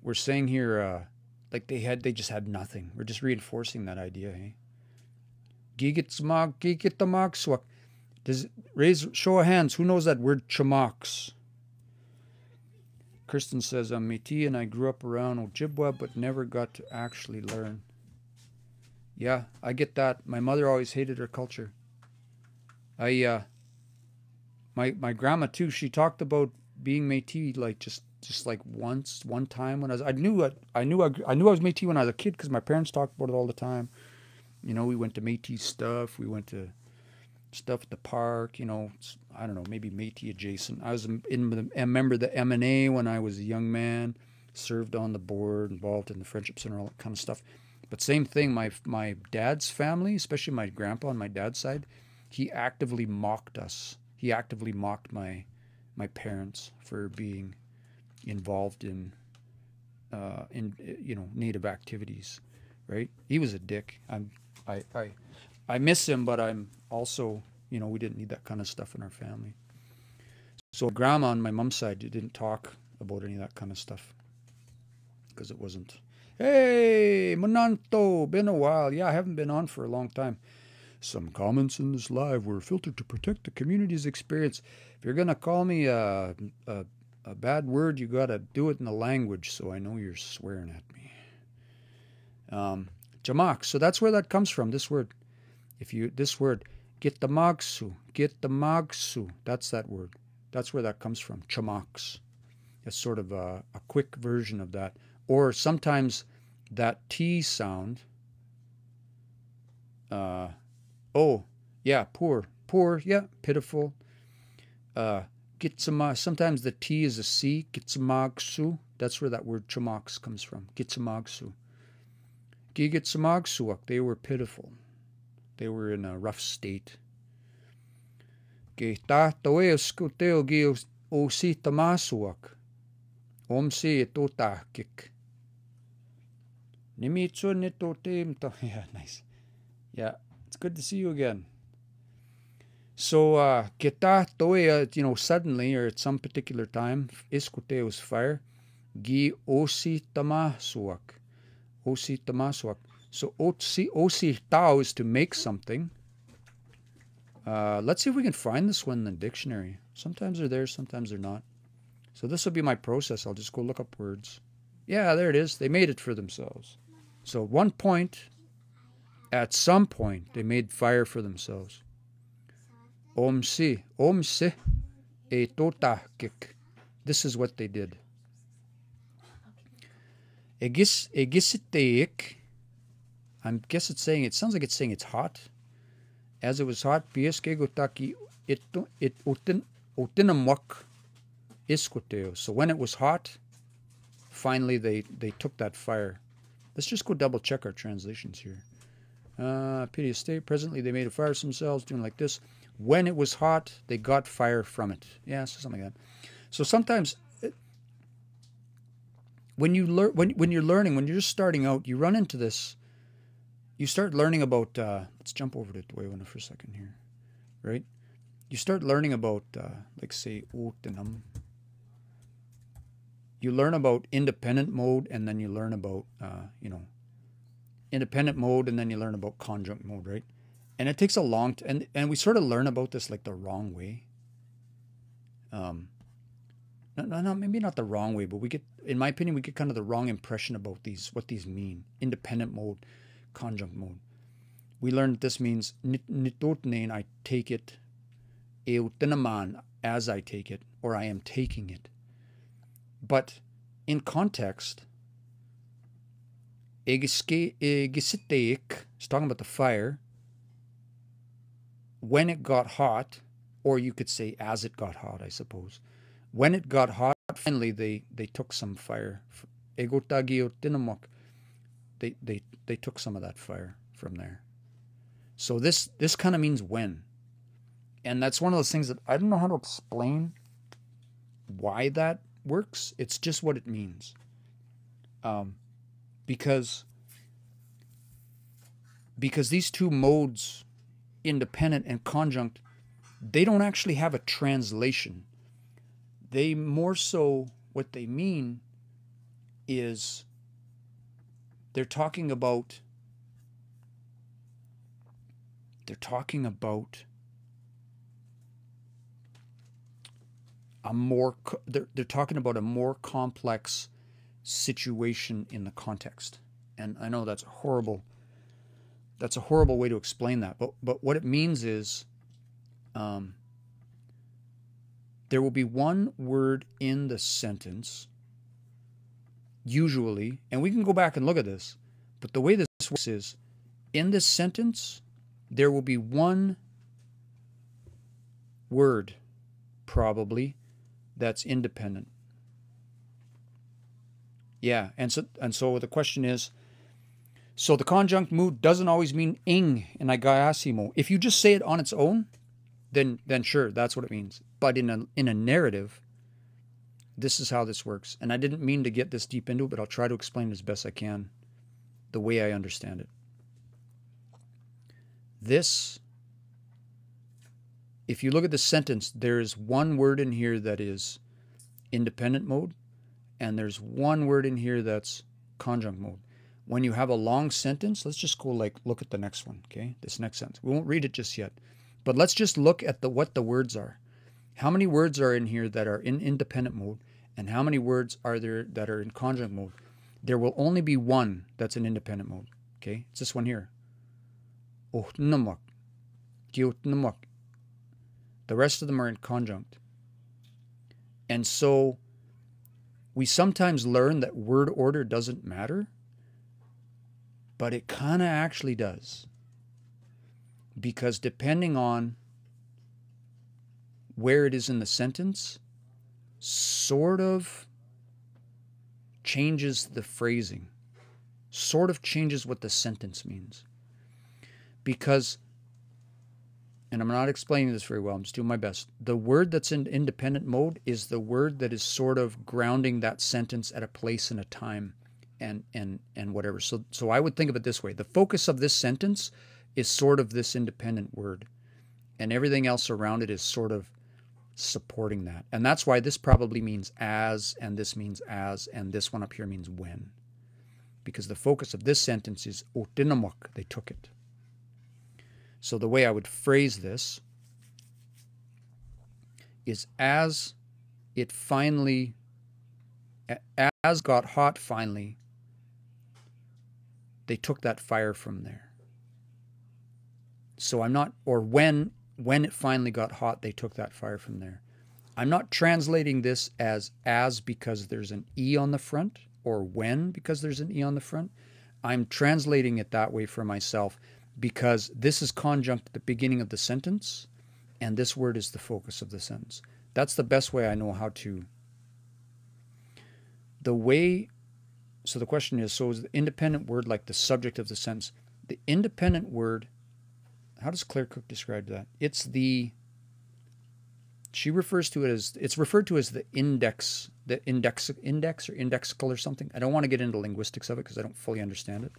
we're saying here like they just had nothing. We're just reinforcing that idea, hey? Gigit the Magswik. Raise show of hands, who knows that word Chamax? Kristen says, I'm Métis and I grew up around Ojibwa but never got to actually learn. Yeah, I get that. My mother always hated her culture. My grandma too, she talked about being Métis like just like one time when I knew I was Métis when I was a kid because my parents talked about it all the time. You know, we went to Métis stuff, we went to stuff at the park, you know, I don't know, maybe Métis adjacent. I was a member of the M&A when I was a young man, served on the board, involved in the Friendship Center, all that kind of stuff. But same thing, my dad's family, especially my grandpa on my dad's side, he actively mocked us. He actively mocked my parents for being involved in you know, Native activities, right? He was a dick. I miss him, but I'm also, you know, we didn't need that kind of stuff in our family. So grandma on my mom's side didn't talk about any of that kind of stuff because it wasn't. Hey, Monanto, been a while. Yeah, I haven't been on for a long time. Some comments in this live were filtered to protect the community's experience. If you're going to call me a bad word, you got to do it in the language so I know you're swearing at me. Jamak, so that's where that comes from, this word. This word, get the magsu, that's that word. That's where that comes from, chamaks. It's sort of a quick version of that. Or sometimes that T sound, oh, yeah, poor, yeah, pitiful. Sometimes the T is a C, gitsamagsu. That's where that word chamaks comes from, gitsamagsu. Gigitsamagsuak, they were pitiful. They were in a rough state. Yeah, nice. Yeah, it's good to see you again. So, you know, suddenly or at some particular time, iskuteo is fire. Gi osi tamasuak. Osi tamasuak. So osi tao is to make something. Let's see if we can find this one in the dictionary. Sometimes they're there, sometimes they're not. So this will be my process. I'll just go look up words. Yeah, there it is. They made it for themselves. So at some point, they made fire for themselves. Omse e totakik. This is what they did. Egisiteik. I guess it's saying, it sounds like it's saying it's hot. As it was hot, pieskegotaki it utinamwak iskoteo. So when it was hot, finally they took that fire. Let's just go double check our translations here. Pity state. Presently they made a fire themselves, doing like this. When it was hot, they got fire from it. Yeah, so something like that. So sometimes when you learn, when you're learning, when you're just starting out, you run into this. You start learning about. Let's jump over to Dwaywana for a second here, right? You start learning about, like say, utinam. You learn about independent mode, and then you learn about, independent mode, and then you learn about conjunct mode, right? And it takes a long time, and we sort of learn about this like the wrong way. No, maybe not the wrong way, but we get, in my opinion, we get kind of the wrong impression about what these mean. Independent mode, conjunct mode. We learn that this means nitotnein, I take it, eutinaman, as I take it, or I am taking it. But in context, egisiteik is talking about the fire. When it got hot, or you could say as it got hot, I suppose. When it got hot, finally they took some fire. Egotagiotinamok. They took some of that fire from there. So this kind of means when. And that's one of those things that I don't know how to explain why that works. It's just what it means. Because these two modes, independent and conjunct, they don't actually have a translation. They more so, what they mean is they're talking about a more, they're talking about a more complex situation in the context. And I know that's a horrible way to explain that, but what it means is there will be one word in the sentence usually, and we can go back and look at this, but the way this works is, in this sentence there will be one word probably that's independent. Yeah, and so the question is, so the conjunct mood doesn't always mean ing in agayasimo. If you just say it on its own, then sure, that's what it means. But in a narrative, this is how this works. And I didn't mean to get this deep into it, but I'll try to explain it as best I can, the way I understand it. This, if you look at the sentence, there's one word in here that is independent mode, and there's one word in here that's conjunct mode. When you have a long sentence, let's just go look at the next one, okay? This next sentence. We won't read it just yet. But let's just look at what the words are. How many words are in here that are in independent mode, and how many words are there that are in conjunct mode? There will only be one that's in independent mode, okay? It's this one here. The rest of them are in conjunct. And so we sometimes learn that word order doesn't matter, but it kind of actually does. Because depending on where it is in the sentence, sort of changes the phrasing, sort of changes what the sentence means. Because, and I'm not explaining this very well, I'm just doing my best, the word that's in independent mode is the word that is sort of grounding that sentence at a place and a time and whatever. So I would think of it this way. The focus of this sentence is sort of this independent word, and everything else around it is sort of supporting that. And that's why this probably means as, and this means as, and this one up here means when. Because the focus of this sentence is otinamok, they took it. So the way I would phrase this is as got hot finally, they took that fire from there. So I'm not, or when it finally got hot, they took that fire from there. I'm not translating this as because there's an E on the front. or when because there's an E on the front. I'm translating it that way for myself because this is conjunct at the beginning of the sentence, and this word is the focus of the sentence. That's the best way I know how to. So the question is, so is the independent word like the subject of the sentence? The independent word, how does Claire Cook describe that? She refers to it as, it's referred to as the index or indexical or something. I don't want to get into linguistics of it because I don't fully understand it.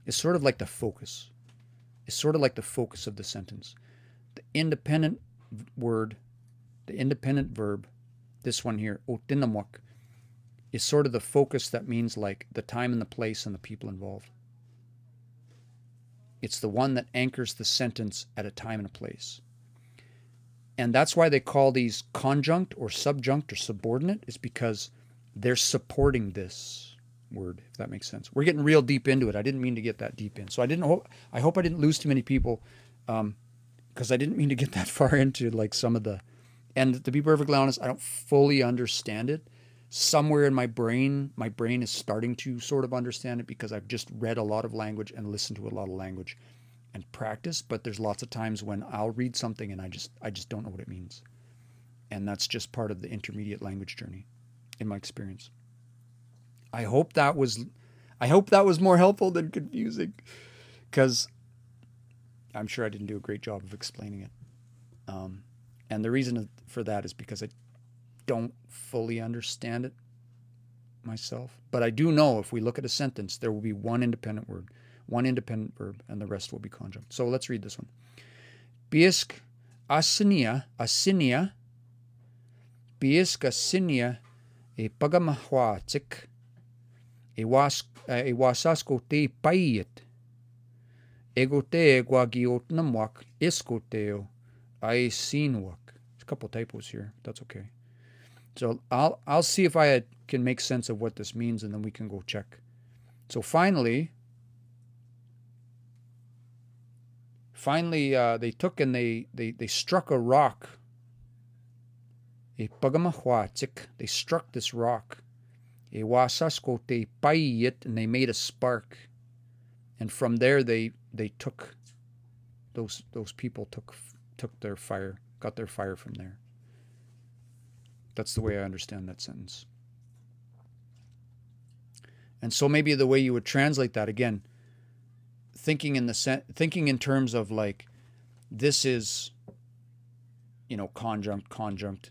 It's sort of like the focus. It's sort of like the focus of the sentence. The independent word, the independent verb, this one here, otinamwak, is sort of the focus that means like the time and the place and the people involved. It's the one that anchors the sentence at a time and a place. And that's why they call these conjunct or subjunct or subordinate, is because they're supporting this word, if that makes sense. We're getting real deep into it. I didn't mean to get that deep in. So I hope I didn't lose too many people, because I didn't mean to get that far into like some of the, and to be perfectly honest, I don't fully understand it. Somewhere in my brain is starting to sort of understand it because I've just read a lot of language and listened to a lot of language and practice, but there's lots of times when I'll read something and I just don't know what it means. And that's just part of the intermediate language journey in my experience. I hope that was more helpful than confusing, because I'm sure I didn't do a great job of explaining it. And the reason for that is because I don't fully understand it myself. But I do know if we look at a sentence, there will be one independent word, one independent verb, and the rest will be conjunct. So let's read this one. Biisk asinia, biisk asinia e pagamahwatik e wasasko te paiet ego te guagiot namwak iskoteo I sinwak. There's a couple typos here. That's okay. So I'll see if I can make sense of what this means, and then we can go check. So finally, they took and they struck a rock. They struck this rock. And they made a spark. And from there they took, those people took their fire, got their fire from there. That's the way I understand that sentence. And so maybe the way you would translate that, again, thinking in terms of like, this is, conjunct,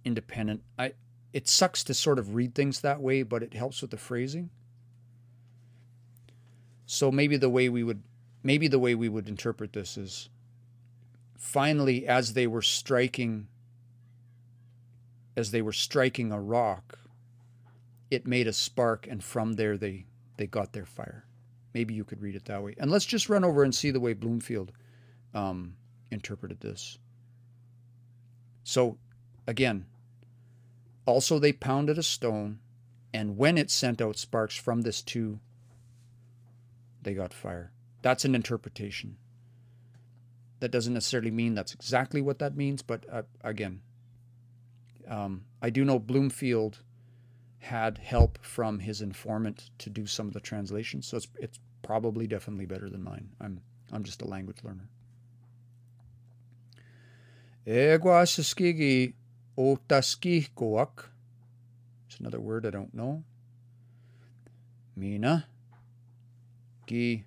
independent. It sucks to sort of read things that way, but it helps with the phrasing. So maybe the way we would interpret this is, finally, as they were striking a rock, it made a spark, and from there they got their fire. Maybe you could read it that way. And let's just run over and see the way Bloomfield interpreted this. So, again, also they pounded a stone, and when it sent out sparks from this too, they got fire. That's an interpretation. That doesn't necessarily mean that's exactly what that means, but again, I do know Bloomfield had help from his informant to do some of the translations, so it's probably definitely better than mine. I'm just a language learner. Eguasiskigi otaskikoak. It's another word I don't know. Mina gi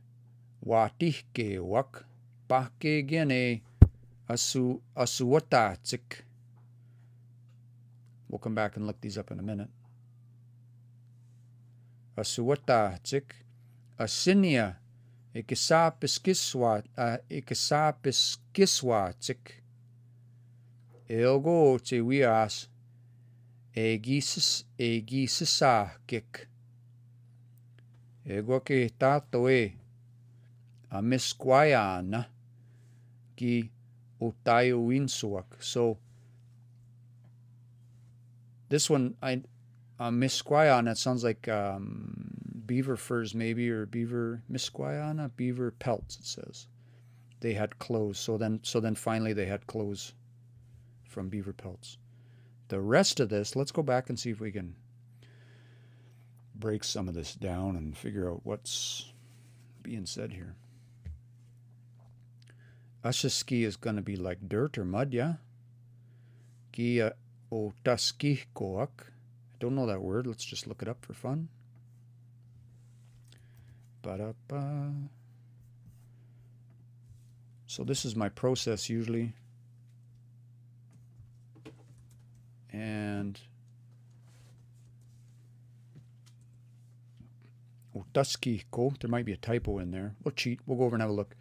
watihkewak pake gene asuwatatsik. We'll come back and look these up in a minute. Asuwatatsik, asinia, ikisapiskiswatsik, elgo tewias, egisisakik, egoke tatoe, amisquayana, gi utayuinsuak. So this one, misquayana, it sounds like beaver furs maybe, or beaver, misquayana, beaver pelts, it says. They had clothes, so then finally they had clothes from beaver pelts. The rest of this, let's go back and see if we can. break some of this down and figure out what's being said here. Ashaski is going to be like dirt or mud, yeah? Kiyânaw. I don't know that word. Let's just look it up for fun. Ba-da-ba. So this is my process usually. And Otaskiko, there might be a typo in there. We'll cheat. We'll go over and have a look.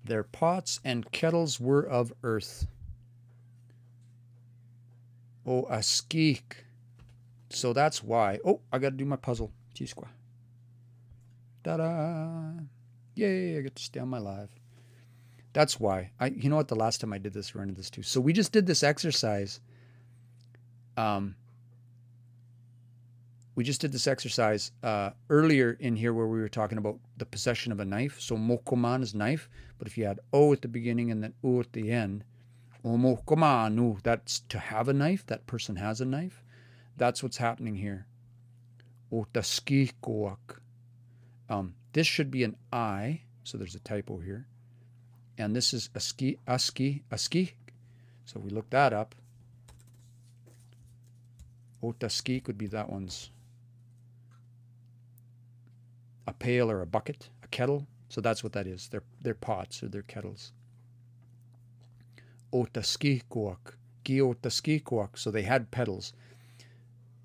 Their pots and kettles were of earth. Oh, askik. So that's why. Oh, I got to do my puzzle. Chisqua. Ta-da! Yay, I get to stay on my live. That's why. You know what? The last time I did this, we ran into this too. So we just did this exercise. We just did this exercise earlier in here where we were talking about the possession of a knife. So mokoman is knife, but if you had o at the beginning and then u at the end, o mokomanu, that's to have a knife. That person has a knife. That's what's happening here. Otaskikoak. This should be an I, so there's a typo here. And this is aski. So we look that up. Otaski could be that one's a pail or a bucket, a kettle. So that's what that is. They're pots or they're kettles. Otaskikoak. Gi-otaskikoak. So they had petals.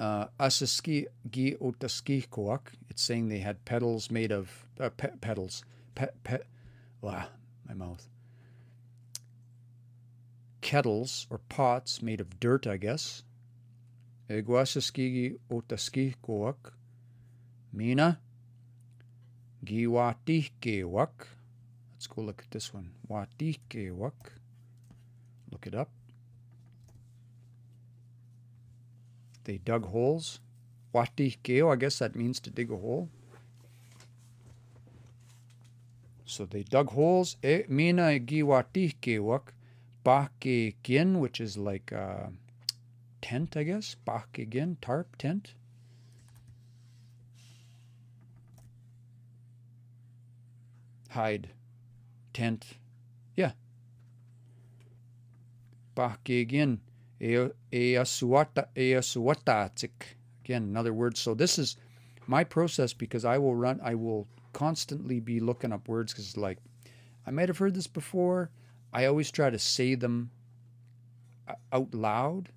Asaski gi-otaskikoak. It's saying they had petals made of petals. Wow, my mouth. Kettles or pots made of dirt, I guess. Eguasaski otaskikoak. Mina. Giwatikewak. Let's go look at this one. Watikewak. Look it up. They dug holes. Watikeo, I guess that means to dig a hole. So they dug holes. Mina giwatikewak. Bakekin, which is like tent, I guess. Bakekin, tarp, tent. Hide, tent, yeah. Bakekin, easuwatatsik. Again, another word. So this is my process because I will constantly be looking up words because like I might have heard this before. I always try to say them out loud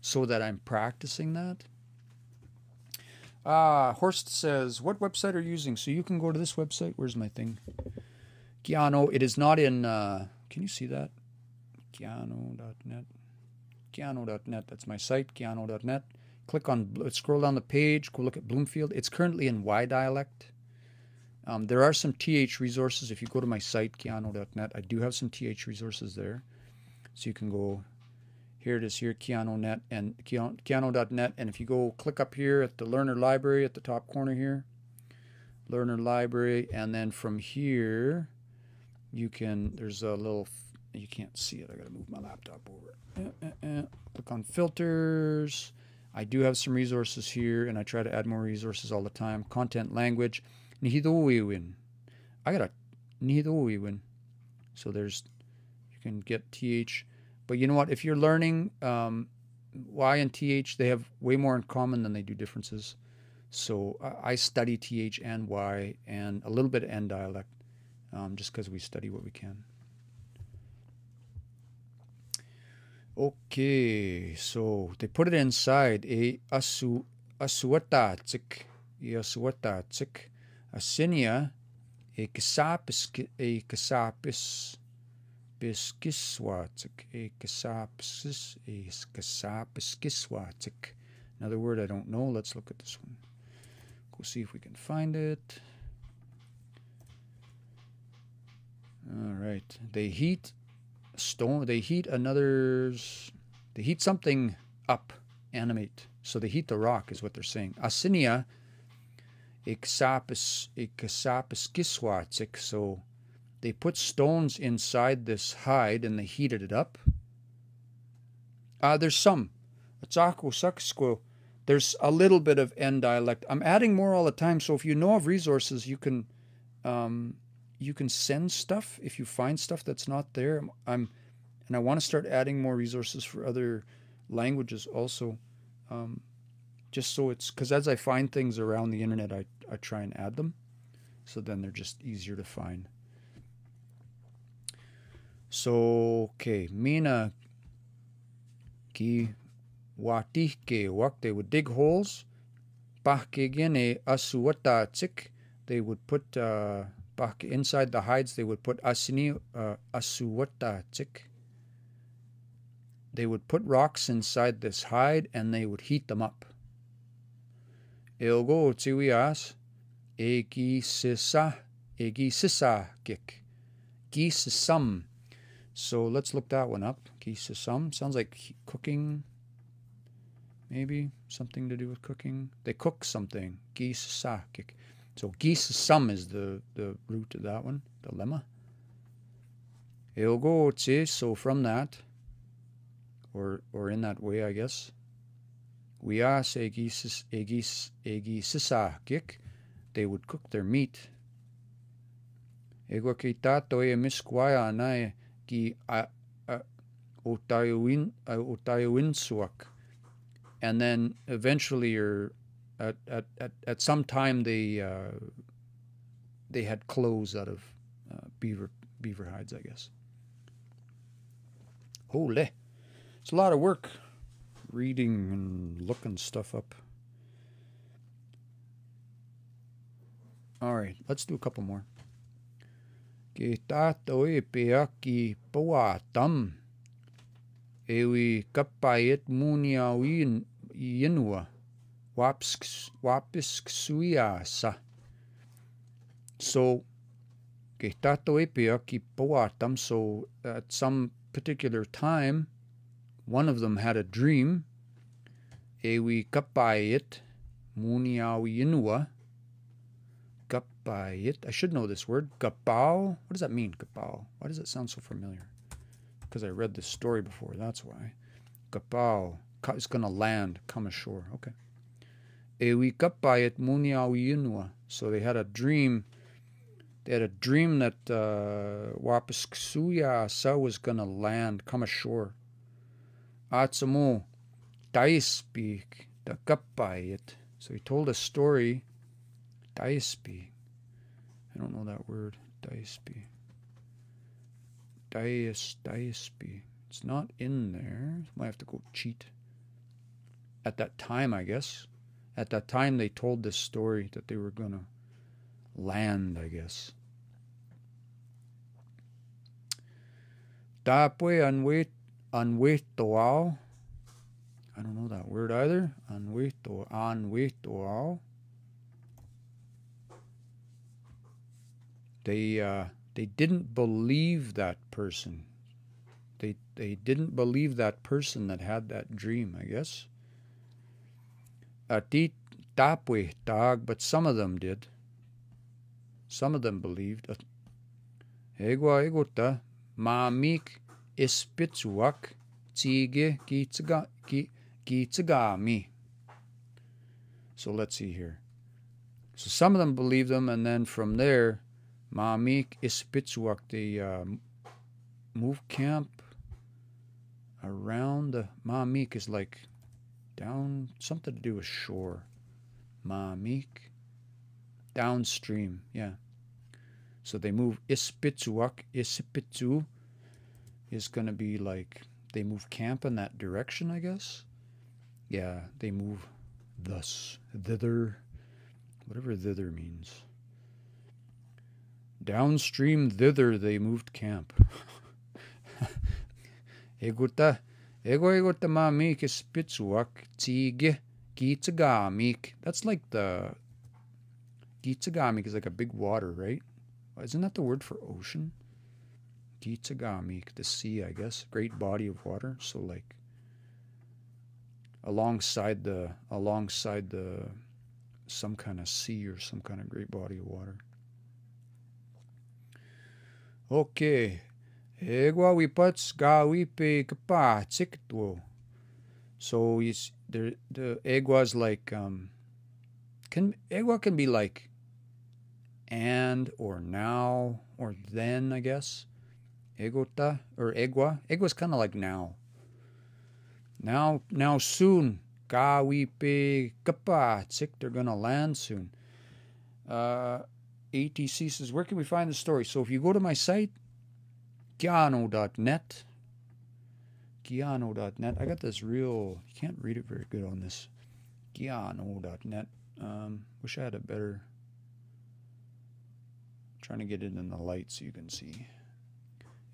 so that I'm practicing that. Horst says, what website are you using? So you can go to this website. Where's my thing? Kiyânaw. It is not in, can you see that? Kiyânaw.net. Kiyânaw.net. That's my site, kiyânaw.net. Click on, scroll down the page, go look at Bloomfield. It's currently in Y dialect. There are some TH resources. If you go to my site, kiyânaw.net, I do have some TH resources there. So you can go, here it is here, Kiyânaw.net and Kiyânaw.net. And if you go click up here at the Learner Library at the top corner here, Learner Library, and then from here, you can, there's a little, you can't see it. I got to move my laptop over. Click on filters. I do have some resources here, and I try to add more resources all the time. Content, language. Nihidowiwin. I got a Nihidowiwin. So there's, you can get TH. But you know what? If you're learning Y and TH, they have way more in common than they do differences. So I study TH and Y and a little bit of N dialect just because we study what we can. Okay, so they put it inside a asuwatatsik. Asinia, a kasapis, biskiswatik, a kasapiskiswatik. Another word I don't know. Let's look at this one. Go see if we can find it. All right. They heat stone. They heat They heat something up. Animate. So they heat the rock, is what they're saying. Asinia. Ikasapiskiswatik. So they put stones inside this hide and they heated it up. There's some. There's a little bit of N dialect. I'm adding more all the time, so if you know of resources, you can send stuff if you find stuff that's not there. And I want to start adding more resources for other languages also. Just so it's, because as I find things around the internet, I try and add them. So then they're just easier to find. So, okay, Mina ki watike wak, they would dig holes. Pakegene asuwata tik, they would put inside the hides, they would put asini asuwata tik. They would put rocks inside this hide and they would heat them up. Elgo tiwias egi sisa gik. Gisisam. So let's look that one up. Gisisam sounds like cooking. Maybe something to do with cooking. They cook something. Gisisa gik. So gisisam is the root of that one, the lemma. Elgo tsi, so from that, or in that way, I guess. We ask egisisa gik. They would cook their meat. Ego kitato e miskwaya na ki otayuinsuak. And then eventually, or at some time, they had clothes out of beaver hides, I guess. Holy, it's a lot of work reading and looking stuff up. All right, let's do a couple more. Ke tato e pea ki pawatam ewi kapayet muniawin yenua wapisk suiasa. So ke tato e pea ki pawatam, so at some particular time one of them had a dream. Ewi kapayet muniawi yenua. I should know this word. Kapao. What does that mean, kapao? Why does it sound so familiar? Because I read this story before, that's why. Kapao. It's going to land, come ashore. Okay. Ewi kapayet muniawi yunwa. So they had a dream. They had a dream that Wapisksuya Sa was going to land, come ashore. Atsamo Daispi da kapayet. So he told a story. Daispi. I don't know that word. Daispi. Daispi. It's not in there. Might have to go cheat. At that time, I guess. At that time, they told this story that they were going to land, I guess. Tapwe anwetoao. I don't know that word either. Anwetoao. They didn't believe that person. They didn't believe that person that had that dream, I guess. Ati tapwe tag, but some of them did. Some of them believed. Egwa egota mamik ispitsuak tige gitsagami. So let's see here. So some of them believed them, and then from there, Mamik Ispitsuak, they moved camp around the Mamik is like down, something to do with shore. Mamik, downstream, yeah. So they move Ispitsuak. Ispitsu is going to be like, they move camp in that direction, I guess. Yeah, they move thus, thither, whatever thither means. Downstream thither they moved camp. Egota mamik ispitsuak tige gitsagamik. That's like the gitsagamik is like a big water, right? Isn't that the word for ocean? Gitsagamik, the sea, I guess. Great body of water. So like alongside the some kind of sea or some kind of great body of water. Okay. Egwa wipats ga wipe kapa tsikto. So the egwa is like egwa can be like and or now or then, I guess. Egota or egwa. Egwa is kind of like now. Now soon. Ka wipe kapa. They're gonna land soon. ATC says, where can we find the story? So if you go to my site, kiyânaw.net. Kiyânaw.net. I got this real, you can't read it very good on this. Kiyânaw.net. Wish I had a better, trying to get it in the light so you can see.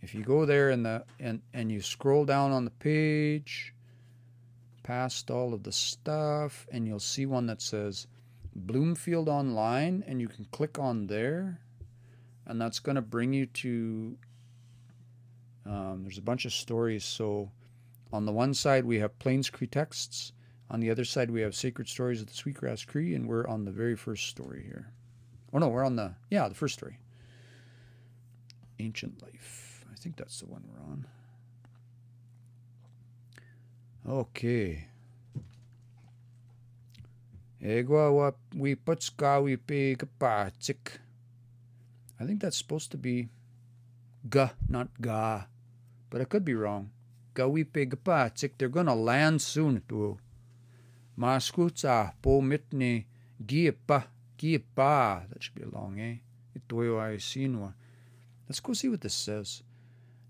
If you go there and you scroll down on the page, past all of the stuff, and you'll see one that says Bloomfield Online, and you can click on there, and that's going to bring you to, there's a bunch of stories. So on the one side we have Plains Cree texts, on the other side we have Sacred Stories of the Sweetgrass Cree, and we're on the very first story here. Oh no, we're on the first story. Ancient Life. I think that's the one we're on. Okay. Egwa wa we putska we pe kapatsik. I think that's supposed to be ga, not ga. But I could be wrong. Ga we pe kapatsik. They're gonna land soon too. Maskutsa po mitne giepa. Giepa. That should be a long, eh? Itoyo ay sinwa. Let's go see what this says.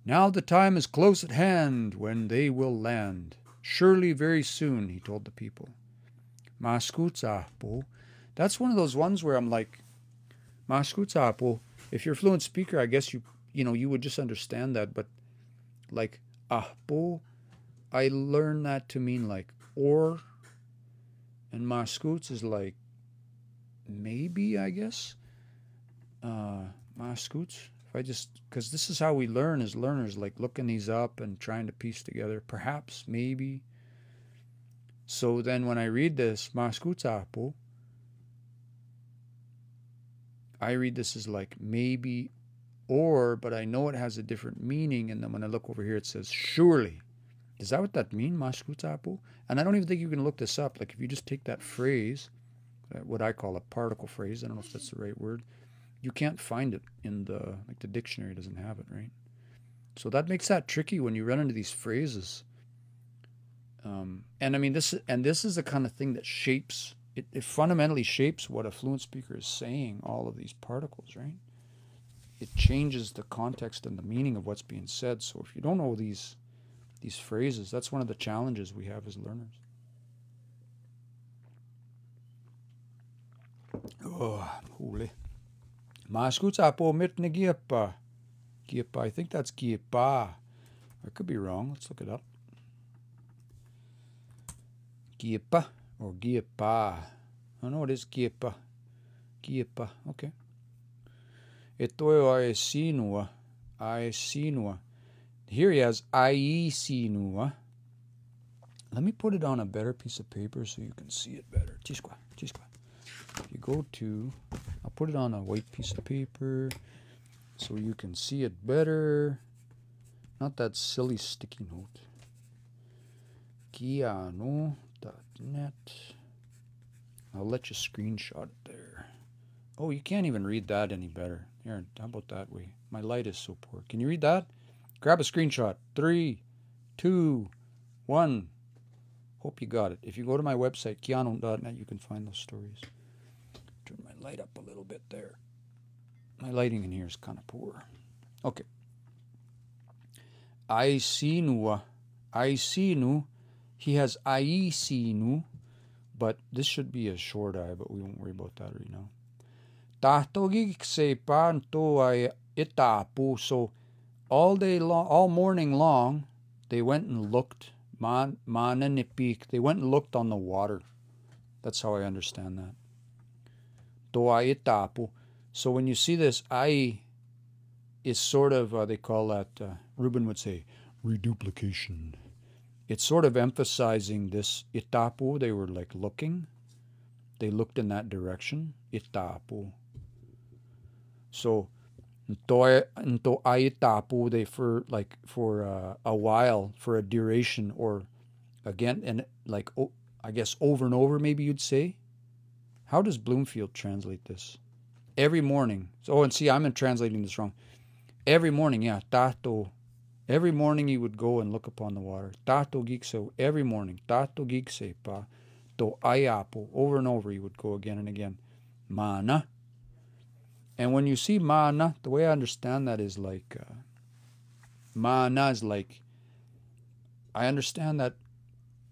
Now the time is close at hand when they will land. Surely very soon, he told the people. Maskutsapo. That's one of those ones where I'm like, Maskutsapo. If you're a fluent speaker, I guess you would just understand that. But like ahpo, I learned that to mean like or, and maskuts is like maybe, I guess. Maskuts. If I just, because this is how we learn as learners, like looking these up and trying to piece together, perhaps, maybe. So then when I read this, maskutsapo, I read this as like maybe or, but I know it has a different meaning. And then when I look over here, it says surely. Is that what that means, maskutsapo? And I don't even think you can look this up. Like if you just take that phrase, what I call a particle phrase, I don't know if that's the right word, you can't find it in the dictionary doesn't have it, right? So that makes that tricky when you run into these phrases. And I mean, this is the kind of thing that shapes, it fundamentally shapes what a fluent speaker is saying, all of these particles, right? It changes the context and the meaning of what's being said. So if you don't know these phrases, that's one of the challenges we have as learners. Oh, holy. Maskutsapo mitne giepa. Giepa, I think that's giepa. I could be wrong. Let's look it up. Giepa or giepa. Oh no, it is giepa. Giepa, okay. Etoyo aesinua. Aesinua. Here he has aisinua. Let me put it on a better piece of paper so you can see it better. Tisqua, tisqua. If you go to, I'll put it on a white piece of paper so you can see it better. Not that silly sticky note. Kiyânaw.net. I'll let you screenshot it there. Oh, you can't even read that any better. Here, how about that way? My light is so poor. Can you read that? Grab a screenshot. 3, 2, 1. Hope you got it. If you go to my website, kiyânaw.net, you can find those stories. Turn my light up a little bit there. My lighting in here is kind of poor. Okay. Aisinu. Aisinu. He has aisinu, but this should be a short I, but we won't worry about that right now. Tahtogik se panto ay itapu. So all day long, all morning long, they went and looked. Mananipik. They went and looked on the water. That's how I understand that. So when you see this ai is sort of, they call that, Ruben would say, reduplication. It's sort of emphasizing this itapu. They were like looking. They looked in that direction. Itapu. So nto aitapu, they for a while, for a duration, or Again, and like, I guess over and over, maybe you'd say. How does Bloomfield translate this? Every morning. So, and see, I'm translating this wrong. Every morning, yeah, tato. Every morning he would go and look upon the water. Tato gikse, every morning. Tato gikse pa. To ayapo. Over and over he would go again and again. Mana. And when you see mana, the way I understand that is like, mana is like, I understand that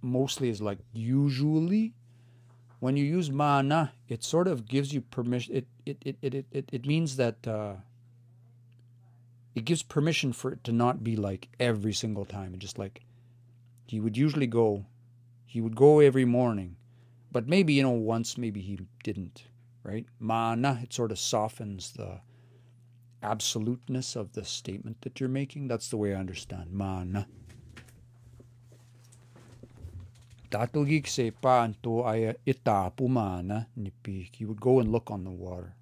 mostly is like usually. When you use mana, it sort of gives you permission. It means that it gives permission for it to not be like every single time. And just like he would go every morning, but maybe once maybe he didn't. Right? Mana, it sort of softens the absoluteness of the statement that you're making. That's the way I understand mana. Tatugik se panto ay itapumana nipik. He would go and look on the water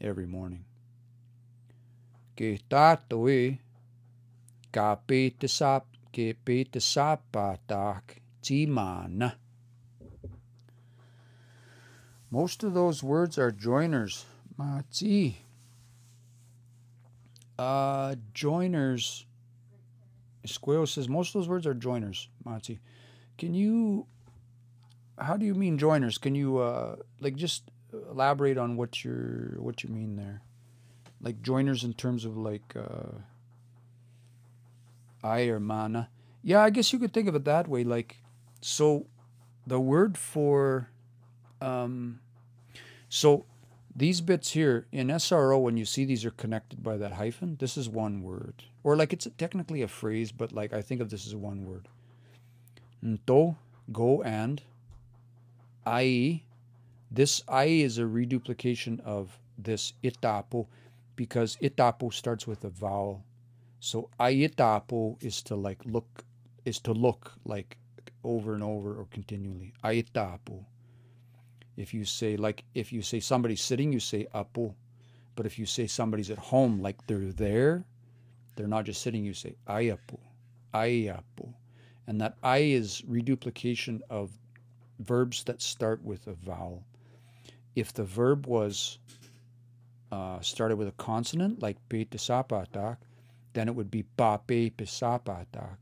every morning. Ke tatoi ka petisap ke petisapatak timana. Most of those words are joiners. Mati. Joiners. Esqueo says most of those words are joiners. Mati. How do you mean joiners? Can you like just elaborate on what you mean there? Like joiners in terms of like I or mana. Yeah, I guess you could think of it that way. Like, so the word for so these bits here in SRO, when you see these are connected by that hyphen, this is one word. Or like it's technically a phrase, but like I think of this as one word. Nto, go, and. Ai. This ai is a reduplication of this itapo because itapo starts with a vowel. So aitapo is to look like over and over or continually. Aitapo. If you say somebody's sitting, you say apo. But if you say somebody's at home, like they're there, they're not just sitting, you say ayapo. Ayapo. And that I is reduplication of verbs that start with a vowel. If the verb was started with a consonant, like pe pisapatak, then it would be pape pisapatak.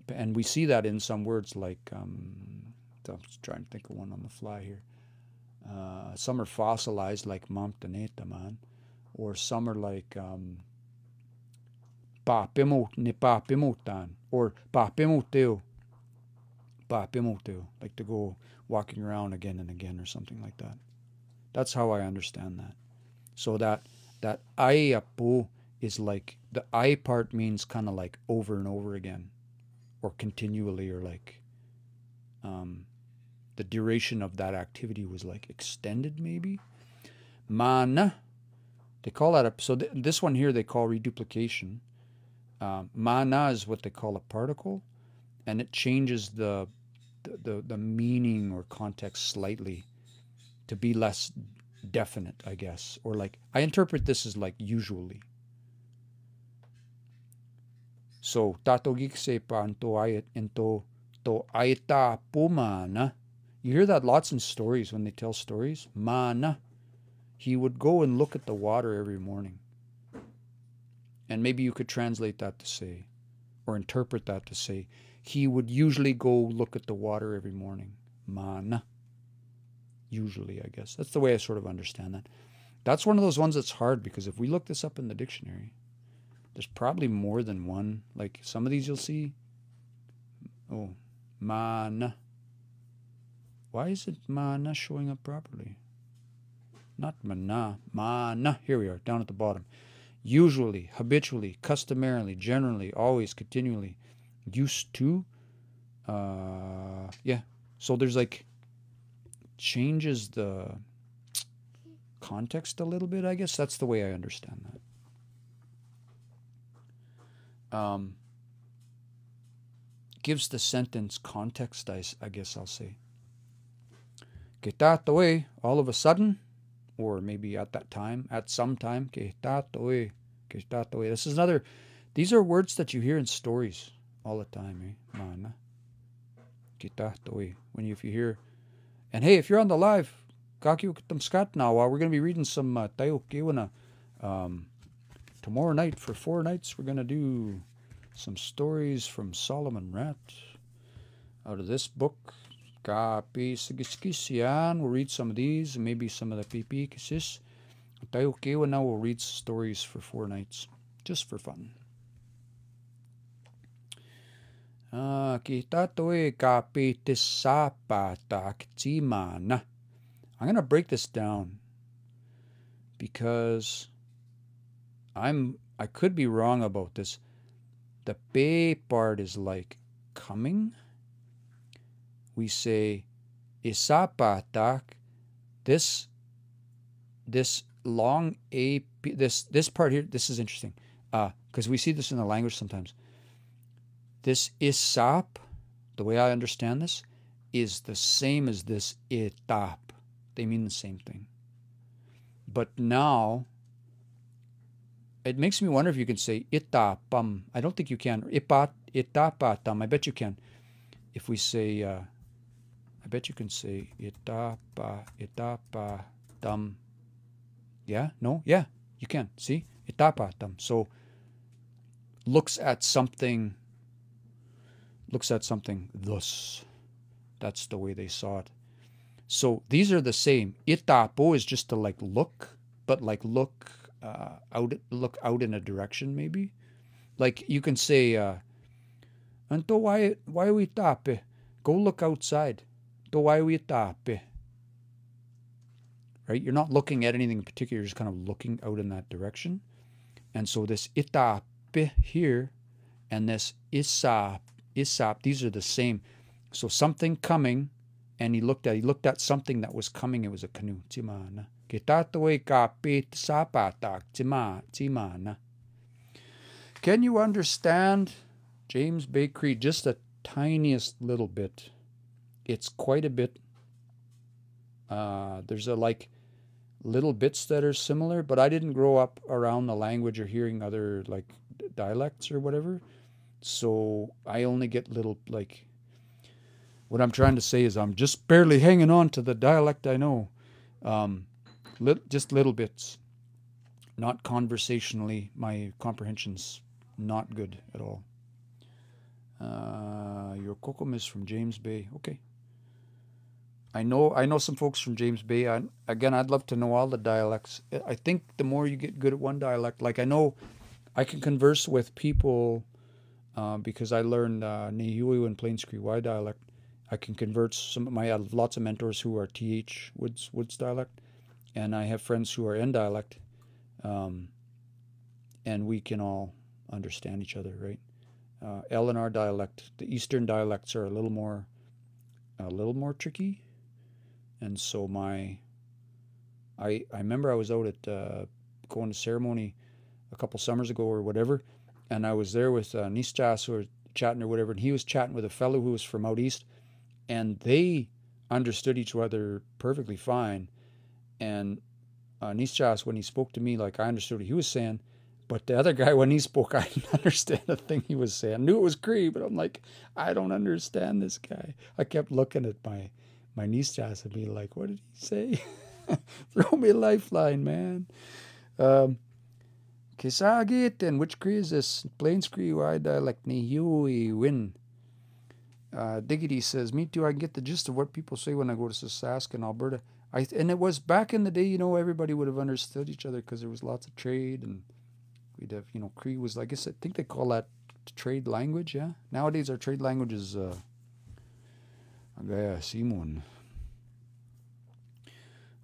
And we see that in some words like, I'm just trying to think of one on the fly here. Some are fossilized like mamtanetaman, or some are like papimutan, or papimuteo, like to go walking around again and again or something like that. That's how I understand that. So that ayapu is like, the I part means kind of like over and over again, or continually, or like the duration of that activity was like extended maybe. Mana, they call that so this one here they call reduplication. Mana is what they call a particle, and it changes the meaning or context slightly to be less definite, I guess. Or like, I interpret this as like usually. So tatogikse panto ayat into to aita pumana. You hear that lots in stories when they tell stories. Mana. He would go and look at the water every morning. And maybe you could translate that to say, or interpret that to say, he would usually go look at the water every morning. Mana. Usually, I guess. That's the way I sort of understand that. That's one of those ones that's hard, because if we look this up in the dictionary, there's probably more than one. Like some of these you'll see. Oh, mana. Why is it mana showing up properly? Not mana. Mana. Here we are, down at the bottom. Usually, habitually, customarily, generally, always, continually, used to. Yeah. So there's like, changes the context a little bit, I guess. That's the way I understand that. Gives the sentence context, I guess I'll say. Que tatoe, all of a sudden, or maybe at that time, at some time. Que tatoe, que tatoe. This is another, these are words that you hear in stories. all the time, eh? Mana. Kita toy. If you hear, and hey, if you're on the live, kakyo kitam skat now. We're going to be reading some tayo kiyânaw. Tomorrow night for 4 nights, we're going to do some stories from Solomon Rat out of this book. Kapi sigiskisian. We'll read some of these, and maybe some of the pipi kisis. Tayo kiyânaw will read stories for 4 nights, just for fun. Kita to'y kapi tisapa taktimana. I'm going to break this down because I could be wrong about this. The pe part is like coming. We say isapa tak. This long a this part here. This is interesting because we see this in the language sometimes. This isap, the way I understand this, is the same as this itap. They mean the same thing. But now, it makes me wonder if you can say itapam. I don't think you can. Itapatam. I bet you can. If we say, I bet you can say itapatam. Yeah? No? Yeah, you can. See? Itapatam. So, looks at something thus. That's the way they saw it. So these are the same. Itapo is just to like look, but like look out in a direction maybe. Like you can say, "Anto why we tape? Go look outside. To why we tape?" Right? You're not looking at anything in particular. You're just kind of looking out in that direction. And so this itape here and this isap, these are the same. So something coming, and he looked at something that was coming. It was a canoe. Timana. Can you understand James Bay Cree? Just the tiniest little bit. It's quite a bit. There's like little bits that are similar, but I didn't grow up around the language or hearing other like dialects or whatever. So I only get little, like, what I'm trying to say is I'm just barely hanging on to the dialect I know. Just little bits. Not conversationally. My comprehension's not good at all. Your kokom is from James Bay. Okay. I know some folks from James Bay. Again, I'd love to know all the dialects. I think the more you get good at one dialect, like I know I can converse with people because I learned hiyawe and Plains Cree Y dialect. I can convert I have lots of mentors who are TH Woods dialect, and I have friends who are N dialect, and we can all understand each other, right? L and R dialect, the Eastern dialects are a little more tricky, and so I remember I was out at going to ceremony a couple summers ago or whatever, and I was there with Nisjas who were chatting or whatever, and he was chatting with a fellow who was from out east, and they understood each other perfectly fine. And Nisjas, when he spoke to me, like I understood what he was saying, but the other guy, when he spoke, I didn't understand a thing he was saying. I knew it was Cree, but I'm like, I don't understand this guy. I kept looking at my Nisjas and being like, what did he say? Throw me a lifeline, man. Kisagit, and which Cree is this? Plains Cree, Y dialect, ni hiyawe win. Diggity says, me too, I get the gist of what people say when I go to Saskatchewan, Alberta. And it was back in the day, everybody would have understood each other because there was lots of trade, and we'd have, Cree was, I guess, I think they call that trade language, yeah? Nowadays, our trade language is, Simon.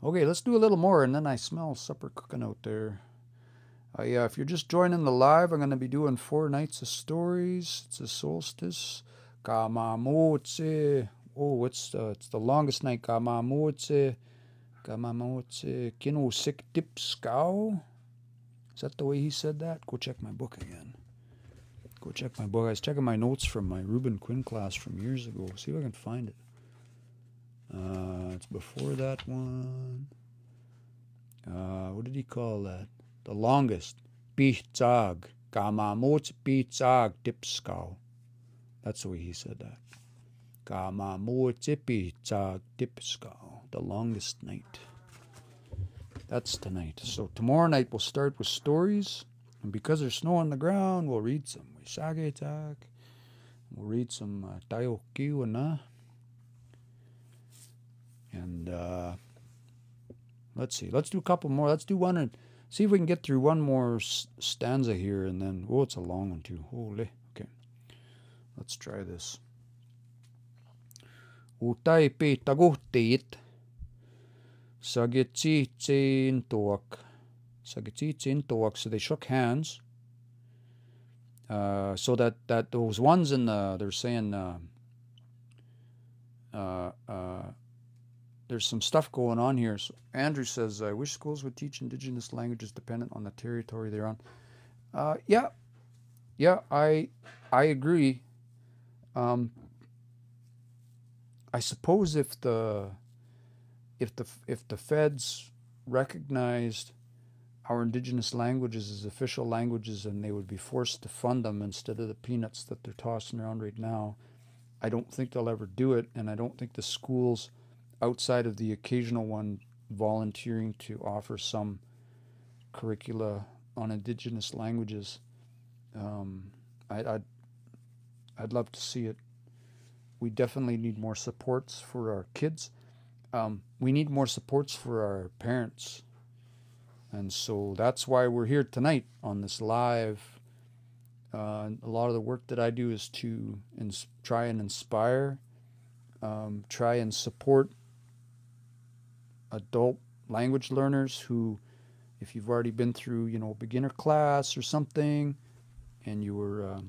Okay, let's do a little more, and then I smell supper cooking out there. Yeah, if you're just joining the live, I'm going to be doing 4 nights of stories. It's a solstice. Kamamotse. Oh, it's the longest night. Kamamotse. Kino sik dip skow. Is that the way he said that? Go check my book again. Go check my book. I was checking my notes from my Reuben Quinn class from years ago. See if I can find it. It's before that one. What did he call that? The longest. Bichzag. Kamamotse bichzag dip skow. That's the way he said that. Kama mo tipi tag tipiskao. The longest night. That's tonight. So tomorrow night we'll start with stories. And because there's snow on the ground, we'll read some Wishagetak. We'll read some Tayo Kiyânaw. And let's see. Let's do a couple more. Let's do one and see if we can get through one more stanza here. And then, oh, it's a long one too. Holy. Okay. Let's try this. Utai pe taguhtiit. Sagitsi toak. So they shook hands. So that those ones in the, they're saying there's some stuff going on here. So Andrew says, I wish schools would teach indigenous languages dependent on the territory they're on. Yeah, I agree. I suppose if the feds recognized our indigenous languages as official languages and they would be forced to fund them instead of the peanuts that they're tossing around right now, I don't think they'll ever do it, and I don't think the schools, outside of the occasional one volunteering to offer some curricula on indigenous languages, I'd love to see it. We definitely need more supports for our kids. We need more supports for our parents. And so that's why we're here tonight on this live. A lot of the work that I do is to try and inspire, try and support adult language learners who, if you've already been through, beginner class or something, and you were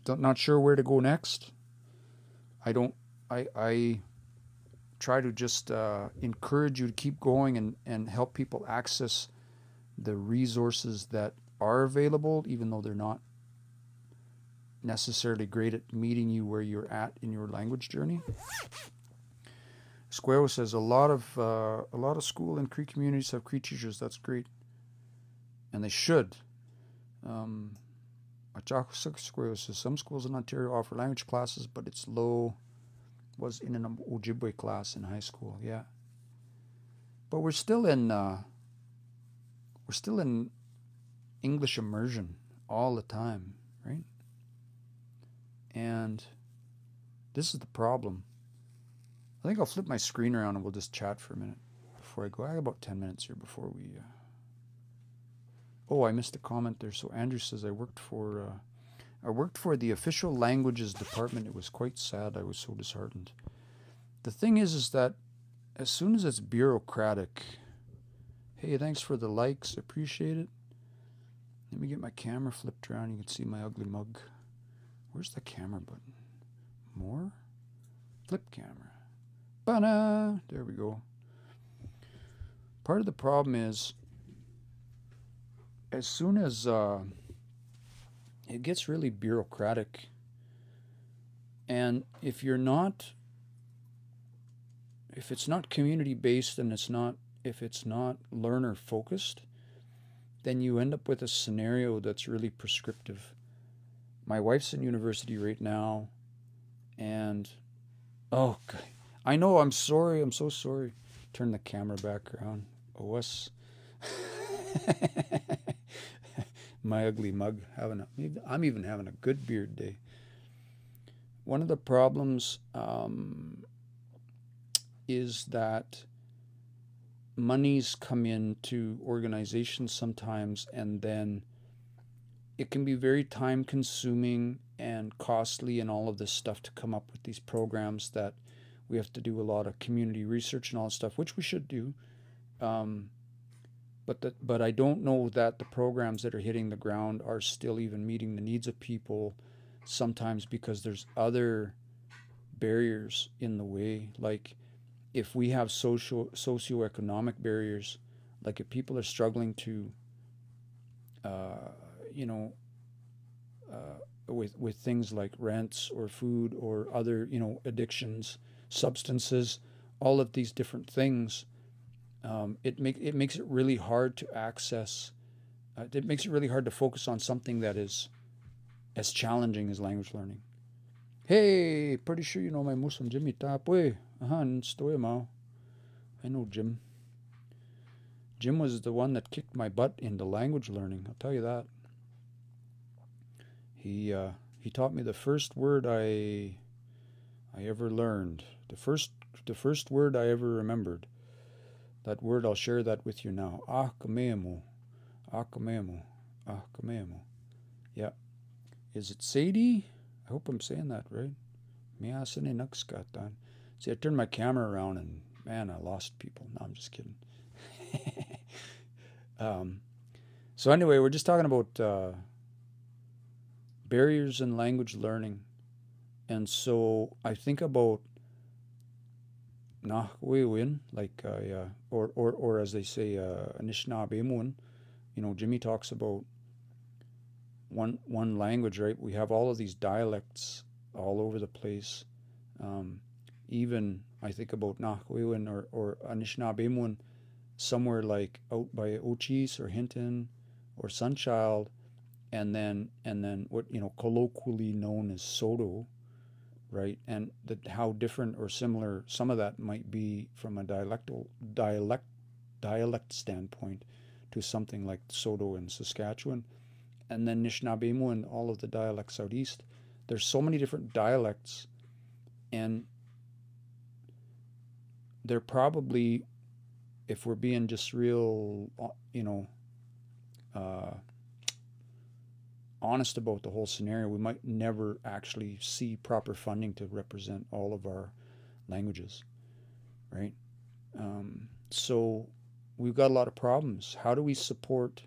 not sure where to go next, I try to just encourage you to keep going and help people access the resources that are available, even though they're not necessarily great at meeting you where you're at in your language journey. Square says a lot of school and Cree communities have Cree teachers. That's great, and they should. Square says some schools in Ontario offer language classes, but it's low. Was in an Ojibwe class in high school, yeah. But we're still in English immersion all the time, right? And this is the problem. I think I'll flip my screen around and we'll just chat for a minute before I go. I have about 10 minutes here before we. Oh, I missed a comment there. So Andrew says I worked for the official languages department. It was quite sad. I was so disheartened. The thing is that as soon as it's bureaucratic, hey, thanks for the likes. Appreciate it. Let me get my camera flipped around. You can see my ugly mug. Where's the camera button? More? Flip camera. Ba-na! There we go. Part of the problem is as soon as it gets really bureaucratic, and if it's not community based and if it's not learner focused, then you end up with a scenario that's really prescriptive. My wife's in university right now, and oh God, I know, I'm sorry, I'm so sorry. Turn the camera back around. OS. My ugly mug. I'm even having a good beard day. One of the problems is that monies come into organizations sometimes, and then it can be very time consuming and costly and all of this stuff to come up with these programs that we have to do a lot of community research and all that stuff, which we should do. But I don't know that the programs that are hitting the ground are still even meeting the needs of people, sometimes because there's other barriers in the way. Like if we have socioeconomic barriers, like if people are struggling to, with things like rents or food or other, addictions, substances, all of these different things, it makes it really hard to access. It makes it really hard to focus on something that is as challenging as language learning. Hey, pretty sure you know my Muslim Jimmy Tapwe. Story Mao. I know Jim. Jim was the one that kicked my butt into language learning. I'll tell you that. He taught me the first word I ever learned. The first word I ever remembered. That word, I'll share that with you now. Akamemu. Akamemu. Akamemu. Yeah. Is it Sadie? I hope I'm saying that right. See, I turned my camera around and, man, I lost people. No, I'm just kidding. So anyway, we're just talking about barriers in language learning. And so I think about Nahwewin, like, or as they say, Anishinaabemun. You know, Jimmy talks about one language, right? We have all of these dialects all over the place. Even I think about Nahwewin or Anishinaabemun, somewhere like out by Ochis or Hinton or Sunchild, and then what colloquially known as Soto, right? And how different or similar some of that might be from a dialect standpoint to something like Soto in Saskatchewan, and then Anishinaabemun and all of the dialects out east. There's so many different dialects, and they're probably, if we're being just real, honest about the whole scenario, we might never actually see proper funding to represent all of our languages, right? So we've got a lot of problems. How do we support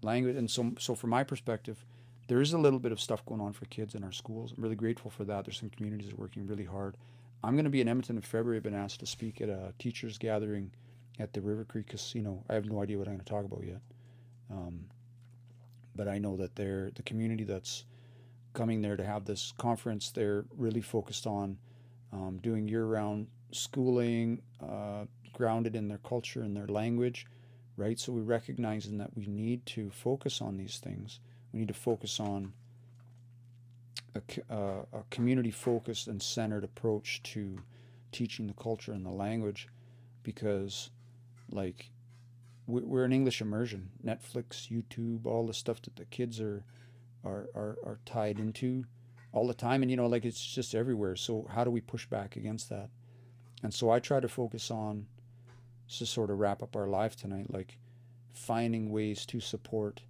language? And so from my perspective, there is a little bit of stuff going on for kids in our schools. I'm really grateful for that. There's some communities that are working really hard. I'm going to be in Edmonton in February. I've been asked to speak at a teachers gathering at the River Creek Casino. I have no idea what I'm going to talk about yet. But I know that the community that's coming there to have this conference, they're really focused on doing year-round schooling, grounded in their culture and their language, right? So we recognize that we need to focus on these things. We need to focus on a community-focused and centered approach to teaching the culture and the language, because, like, we're in English immersion. Netflix, YouTube, all the stuff that the kids are tied into all the time, and like, it's just everywhere. So how do we push back against that? And so I try to focus on, to sort of wrap up our live tonight, like finding ways to support.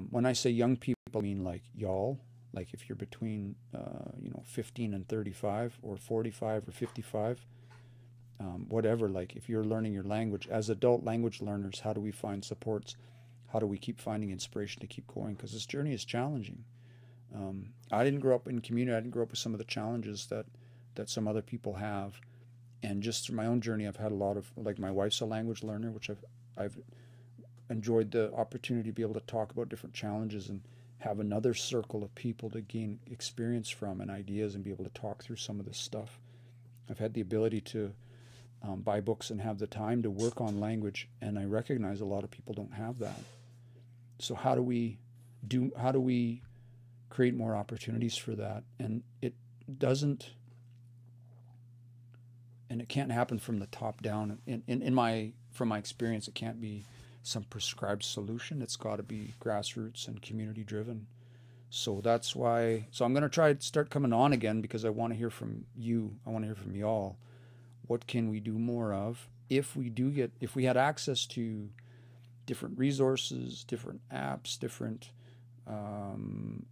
When I say young people, I mean like y'all. Like if you're between 15 and 35 or 45 or 55. Whatever, like if you're learning your language as adult language learners, how do we find supports? How do we keep finding inspiration to keep going? Because this journey is challenging. I didn't grow up in community. I didn't grow up with some of the challenges that some other people have. And just through my own journey, I've had a lot of, like, my wife's a language learner, which I've enjoyed the opportunity to be able to talk about different challenges and have another circle of people to gain experience from and ideas and be able to talk through some of this stuff. I've had the ability to buy books and have the time to work on language, and I recognize a lot of people don't have that. So how do we create more opportunities for that? And it doesn't, and it can't happen from the top down. From my experience, it can't be some prescribed solution. It's got to be grassroots and community driven. So that's why. So I'm going to try to start coming on again, because I want to hear from you. I want to hear from y'all. What can we do more of? If we had access to different resources, different apps, different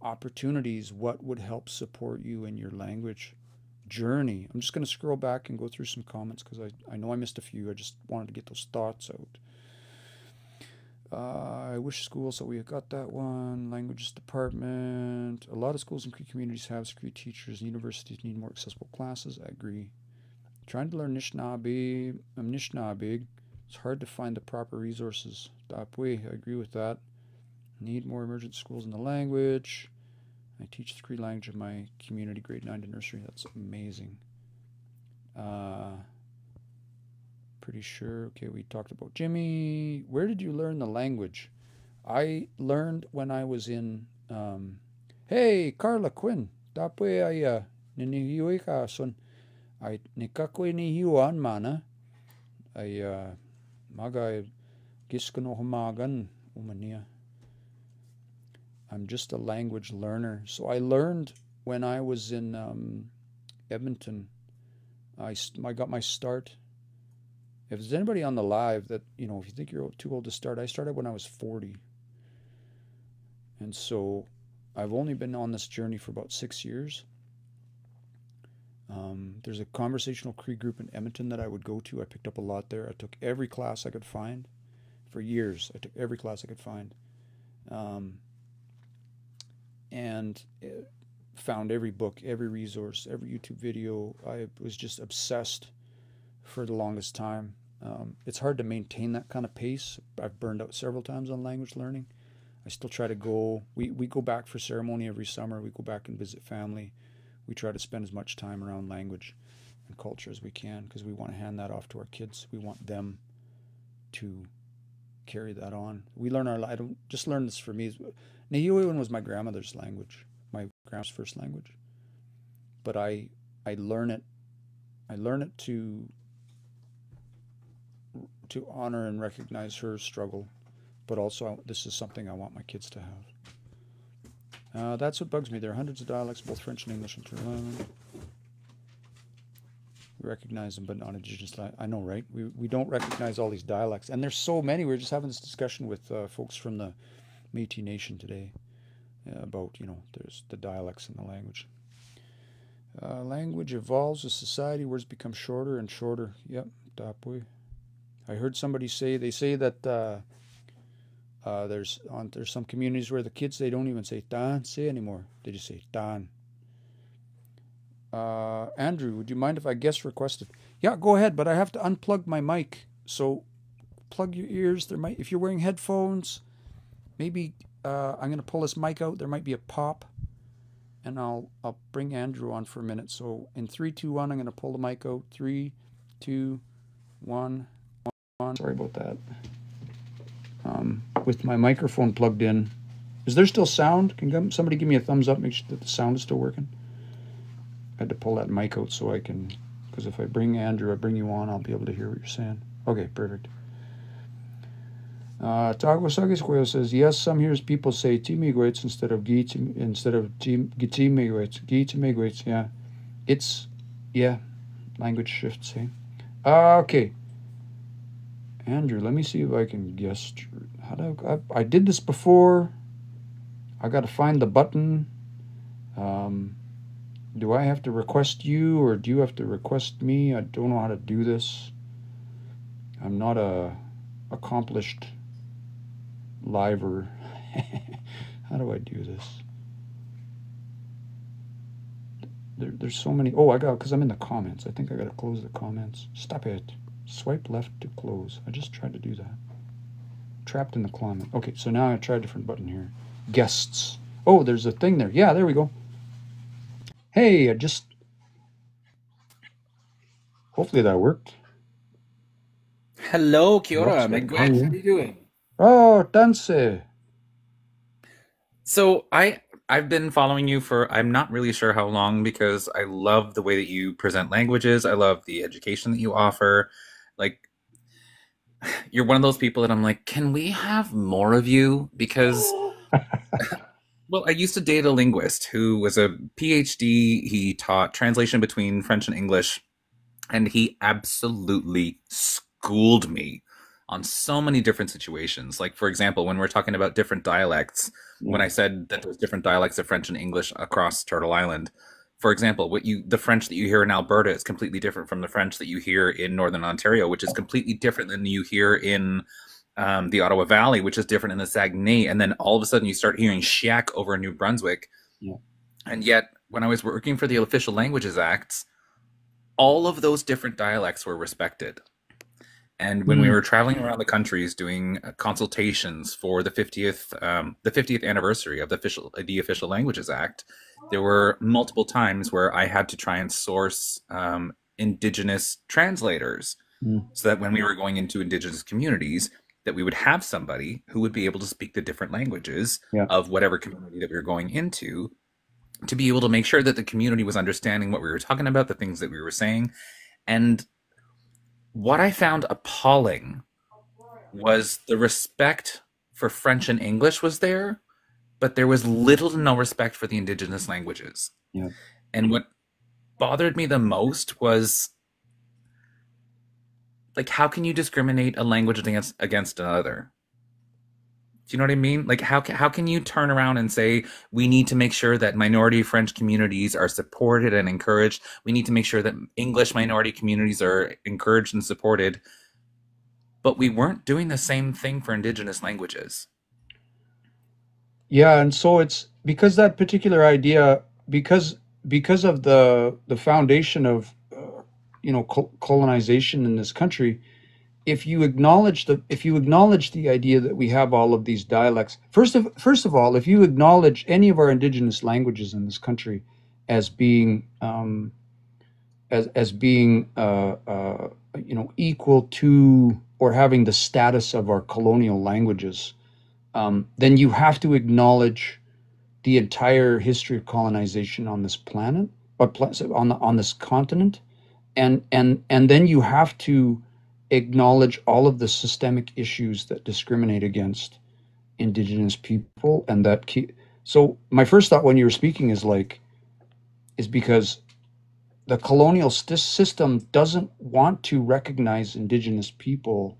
opportunities, what would help support you in your language journey? I'm just going to scroll back and go through some comments, because I know I missed a few. I just wanted to get those thoughts out. I wish schools, so we got that one. Languages department. A lot of schools and Cree communities have Cree teachers, and universities need more accessible classes. I agree. Trying to learn Anishinaabe, it's hard to find the proper resources. Dapwe, I agree with that. Need more emergent schools in the language. I teach the Cree language of my community, grade 9 to nursery. That's amazing. Pretty sure. Okay, we talked about Jimmy. Where did you learn the language? I learned when I was in Hey, Carla Quinn. Tapwe ay ninihiwi ka son ay nikakwe ni hiwan mana ay maga giskano humagan umania. I'm just a language learner. So I learned when I was in Edmonton. I got my start. If there's anybody on the live that, if you think you're too old to start, I started when I was 40. And so I've only been on this journey for about 6 years. There's a conversational Cree group in Edmonton that I would go to. I picked up a lot there. I took every class I could find for years. I took every class I could find. And found every book, every resource, every YouTube video. I was just obsessed for the longest time. It's hard to maintain that kind of pace. I've burned out several times on language learning. I still try to go. We go back for ceremony every summer. We go back and visit family. We try to spend as much time around language and culture as we can because we want to hand that off to our kids. We want them to carry that on. We learn I don't just learn this for me. Nahiwiwan was my grandmother's language, my grandma's first language. But I learn it. I learn it to honor and recognize her struggle, but also this is something I want my kids to have. That's what bugs me. There are hundreds of dialects, both French and English, in Turtle Island. We recognize them, but not Indigenous. I know, right? We don't recognize all these dialects, and there's so many. We were just having this discussion with folks from the Métis Nation today about, there's the dialects in the language. Language evolves with society. Words become shorter and shorter. Yep, Tapwe. I heard somebody say, they say that there's some communities where the kids, they don't even say tan say anymore. They just say tan. Andrew, would you mind if I guest requested? Yeah, go ahead, but I have to unplug my mic. So plug your ears. If you're wearing headphones, maybe I'm going to pull this mic out. There might be a pop, and I'll bring Andrew on for a minute. So in 3, 2, 1, I'm going to pull the mic out. 3, 2, 1. Sorry about that. With my microphone plugged in, is there still sound? Can somebody give me a thumbs up? Make sure that the sound is still working. I had to pull that mic out so I can, because if I bring Andrew, I bring you on, I'll be able to hear what you're saying. Okay, perfect. Tago says, yes, some hears people say timigwaits instead of gitimigwaits. Gitimigwaits, yeah. Language shifts, hey. Okay. Andrew, let me see if I can guess. I did this before. I got to find the button. Do I have to request you, or do you have to request me? I don't know how to do this. I'm not a accomplished liver. How do I do this? There's so many. Oh, because I'm in the comments. I think I got to close the comments. Stop it. Swipe left to close. I just tried to do that. Trapped in the comment. Okay, so now I try a different button here. Guests. Oh, there's a thing there. Yeah, there we go. Hey, hopefully that worked. Hello, kia ora, Megwet. How are you doing? Oh, Tanse. So I've been following you for, I'm not really sure how long, because I love the way that you present languages. I love the education that you offer. Like, you're one of those people that I'm like, can we have more of you? Because well, I used to date a linguist who was a PhD. He taught translation between French and English, and he absolutely schooled me on so many different situations. Like, for example, when we're talking about different dialects, when I said that there's different dialects of French and English across Turtle Island, for example, the French that you hear in Alberta is completely different from the French that you hear in Northern Ontario, which is completely different than you hear in the Ottawa Valley, which is different in the Saguenay, and then all of a sudden you start hearing Shack over in New Brunswick. Yeah. And yet, when I was working for the Official Languages Act, all of those different dialects were respected. And when we were traveling around the countries doing consultations for the 50th anniversary of the Official Languages Act, there were multiple times where I had to try and source Indigenous translators, so that when we were going into Indigenous communities, that we would have somebody who would be able to speak the different languages of whatever community that we were going into, to be able to make sure that the community was understanding what we were talking about, the things that we were saying. And what I found appalling was the respect for French and English was there, but there was little to no respect for the indigenous languages. Yeah. And what bothered me the most was, like, how can you discriminate a language against another? Do you know what I mean? Like, how can you turn around and say we need to make sure that minority French communities are supported and encouraged? We need to make sure that English minority communities are encouraged and supported, but we weren't doing the same thing for indigenous languages. Yeah, and so it's because that particular idea, because of the foundation of colonization in this country. If you acknowledge the idea that we have all of these dialects, first of all, if you acknowledge any of our indigenous languages in this country as being as being equal to or having the status of our colonial languages, then you have to acknowledge the entire history of colonization on this planet, or on this continent, and then you have to acknowledge all of the systemic issues that discriminate against indigenous people, and that so my first thought when you were speaking is because the colonial system doesn't want to recognize indigenous people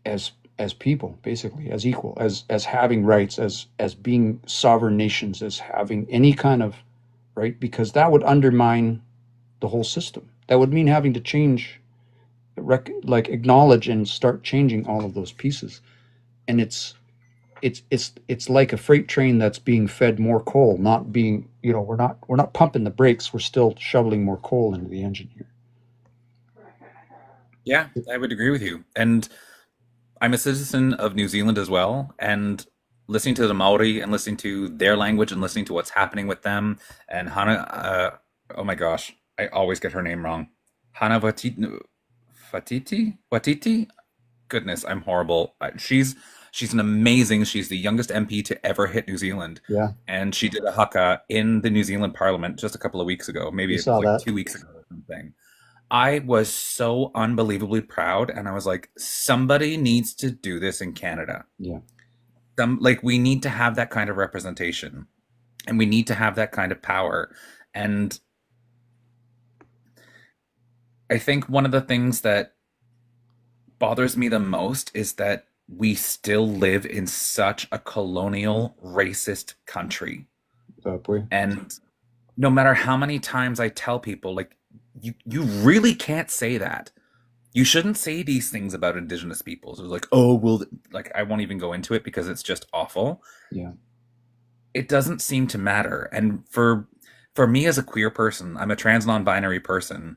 as people, basically as equal, as having rights, as being sovereign nations, as having any kind of right, because that would undermine the whole system. That would mean having to change, acknowledge and start changing all of those pieces. And it's like a freight train that's being fed more coal, not being, we're not pumping the brakes, we're still shoveling more coal into the engine here. Yeah, I would agree with you. And I'm a citizen of New Zealand as well, and listening to the Maori and listening to their language and listening to what's happening with them and oh my gosh, I always get her name wrong. Hana Watiti? Goodness, I'm horrible. She's an amazing. She's the youngest MP to ever hit New Zealand, Yeah, and she did a haka in the New Zealand Parliament just a couple of weeks ago. Maybe you it was saw like that. 2 weeks ago or something. I was so unbelievably proud, and I was like, somebody needs to do this in Canada. Yeah. We need to have that kind of representation, and we need to have that kind of power. And I think one of the things that bothers me the most is that we still live in such a colonial, racist country. Exactly. And no matter how many times I tell people, like, you really can't say that. You shouldn't say these things about indigenous peoples. It was like, oh, well, like, I won't even go into it because it's just awful. Yeah. It doesn't seem to matter. And for me as a queer person, I'm a trans non-binary person,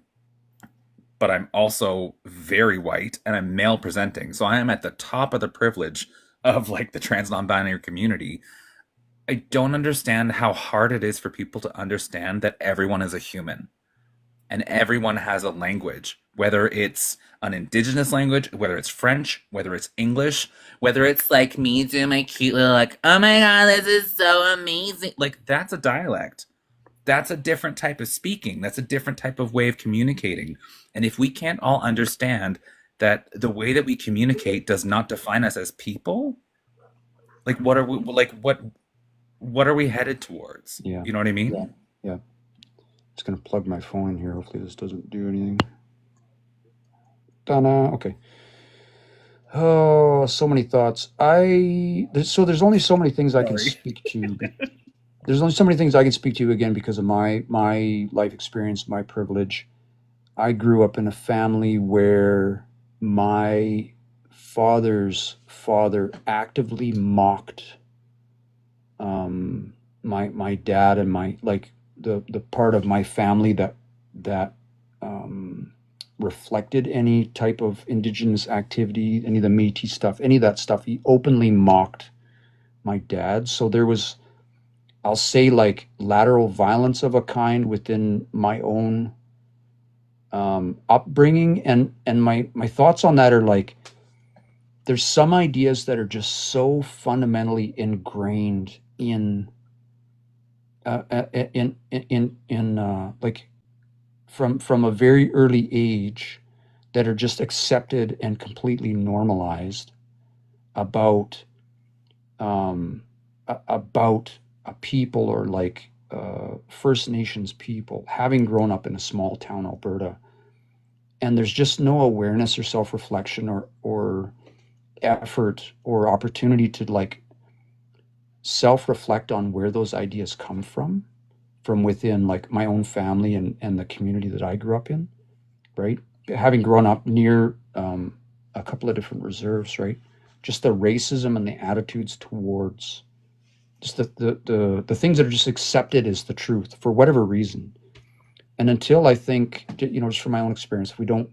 but I'm also very white and I'm male presenting. So I am at the top of the privilege of like the trans non-binary community. I don't understand how hard it is for people to understand that everyone is a human and everyone has a language, whether it's an indigenous language, whether it's French, whether it's English, whether it's like me doing my cute little like, oh my God, this is so amazing. Like, that's a dialect. That's a different type of speaking. That's a different type of way of communicating. And if we can't all understand that the way that we communicate does not define us as people, like what are we headed towards? Yeah. You know what I mean? Yeah. Yeah. Just gonna plug my phone in here. Hopefully this doesn't do anything. Ta-da. Okay. Oh, so many thoughts. There's only so many things I can Sorry. speak to. There's only so many things I can speak to, again, because of my life experience, my privilege. I grew up in a family where my father's father actively mocked my dad and my the part of my family that reflected any type of indigenous activity, any of the Métis stuff, any of that stuff. He openly mocked my dad. So there was, I'll say, like, lateral violence of a kind within my own upbringing, and my thoughts on that are like, there's some ideas that are just so fundamentally ingrained in like from a very early age that are just accepted and completely normalized about about a people or like First Nations people, having grown up in a small town, Alberta, and there's just no awareness or self-reflection or effort or opportunity to like self-reflect on where those ideas come from within like my own family and the community that I grew up in, right? Having grown up near a couple of different reserves, right? Just the racism and the attitudes towards just the things that are just accepted as the truth for whatever reason. And until I think, just from my own experience, if we don't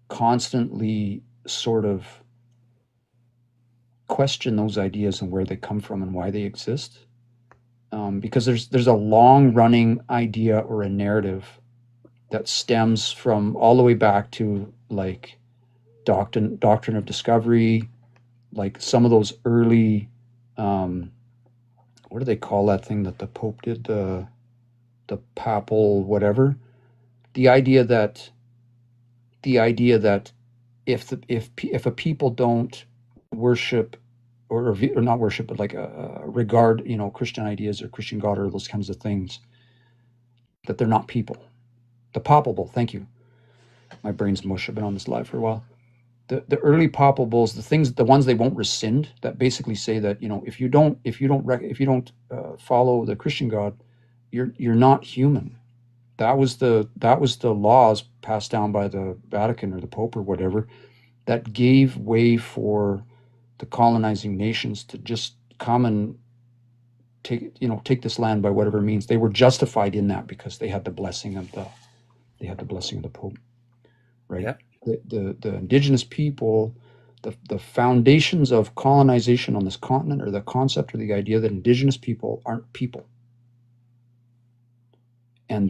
constantly sort of question those ideas and where they come from and why they exist, because there's a long running idea or a narrative that stems from all the way back to like doctrine of discovery, like some of those early what do they call that thing that the Pope did, the papal whatever, the idea that if a people don't worship or not worship, but like regard, Christian ideas or Christian God or those kinds of things, that they're not people. The papal bull, thank you. My brain's mush. I've been on this live for a while. The early papal bulls, the ones they won't rescind, that basically say that if you don't follow the Christian God, you're not human. That was the laws passed down by the Vatican or the Pope or whatever that gave way for the colonizing nations to just come and take this land by whatever means. They were justified in that because they had the blessing of the Pope, right? Yeah. The indigenous people, the foundations of colonization on this continent, or the concept or the idea that indigenous people aren't people, and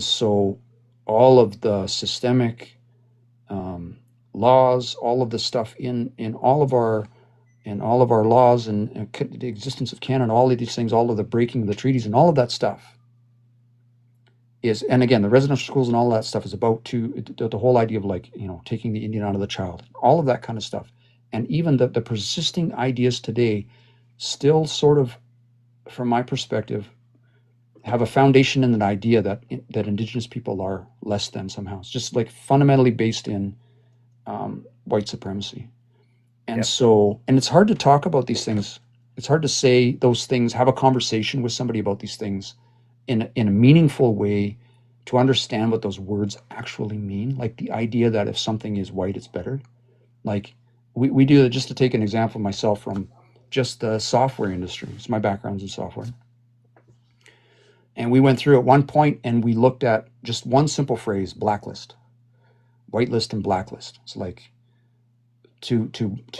so all of the systemic laws, all of the stuff in all of our laws and the existence of Canada, all of these things, all of the breaking of the treaties and all of that stuff is, and again, the residential schools and all of that stuff is about the whole idea of like, taking the Indian out of the child, all of that kind of stuff. And even the persisting ideas today still sort of, from my perspective, have a foundation in an idea that indigenous people are less than somehow. It's just like fundamentally based in white supremacy. And Yep. so, and it's hard to talk about these things. It's hard to say those things, have a conversation with somebody about these things in a meaningful way, to understand what those words actually mean. Like the idea that if something is white, it's better. Like we do, just to take an example myself from just the software industry. It's my background's in software. And we went through at one point and we looked at just one simple phrase: blacklist, whitelist and blacklist. It's like to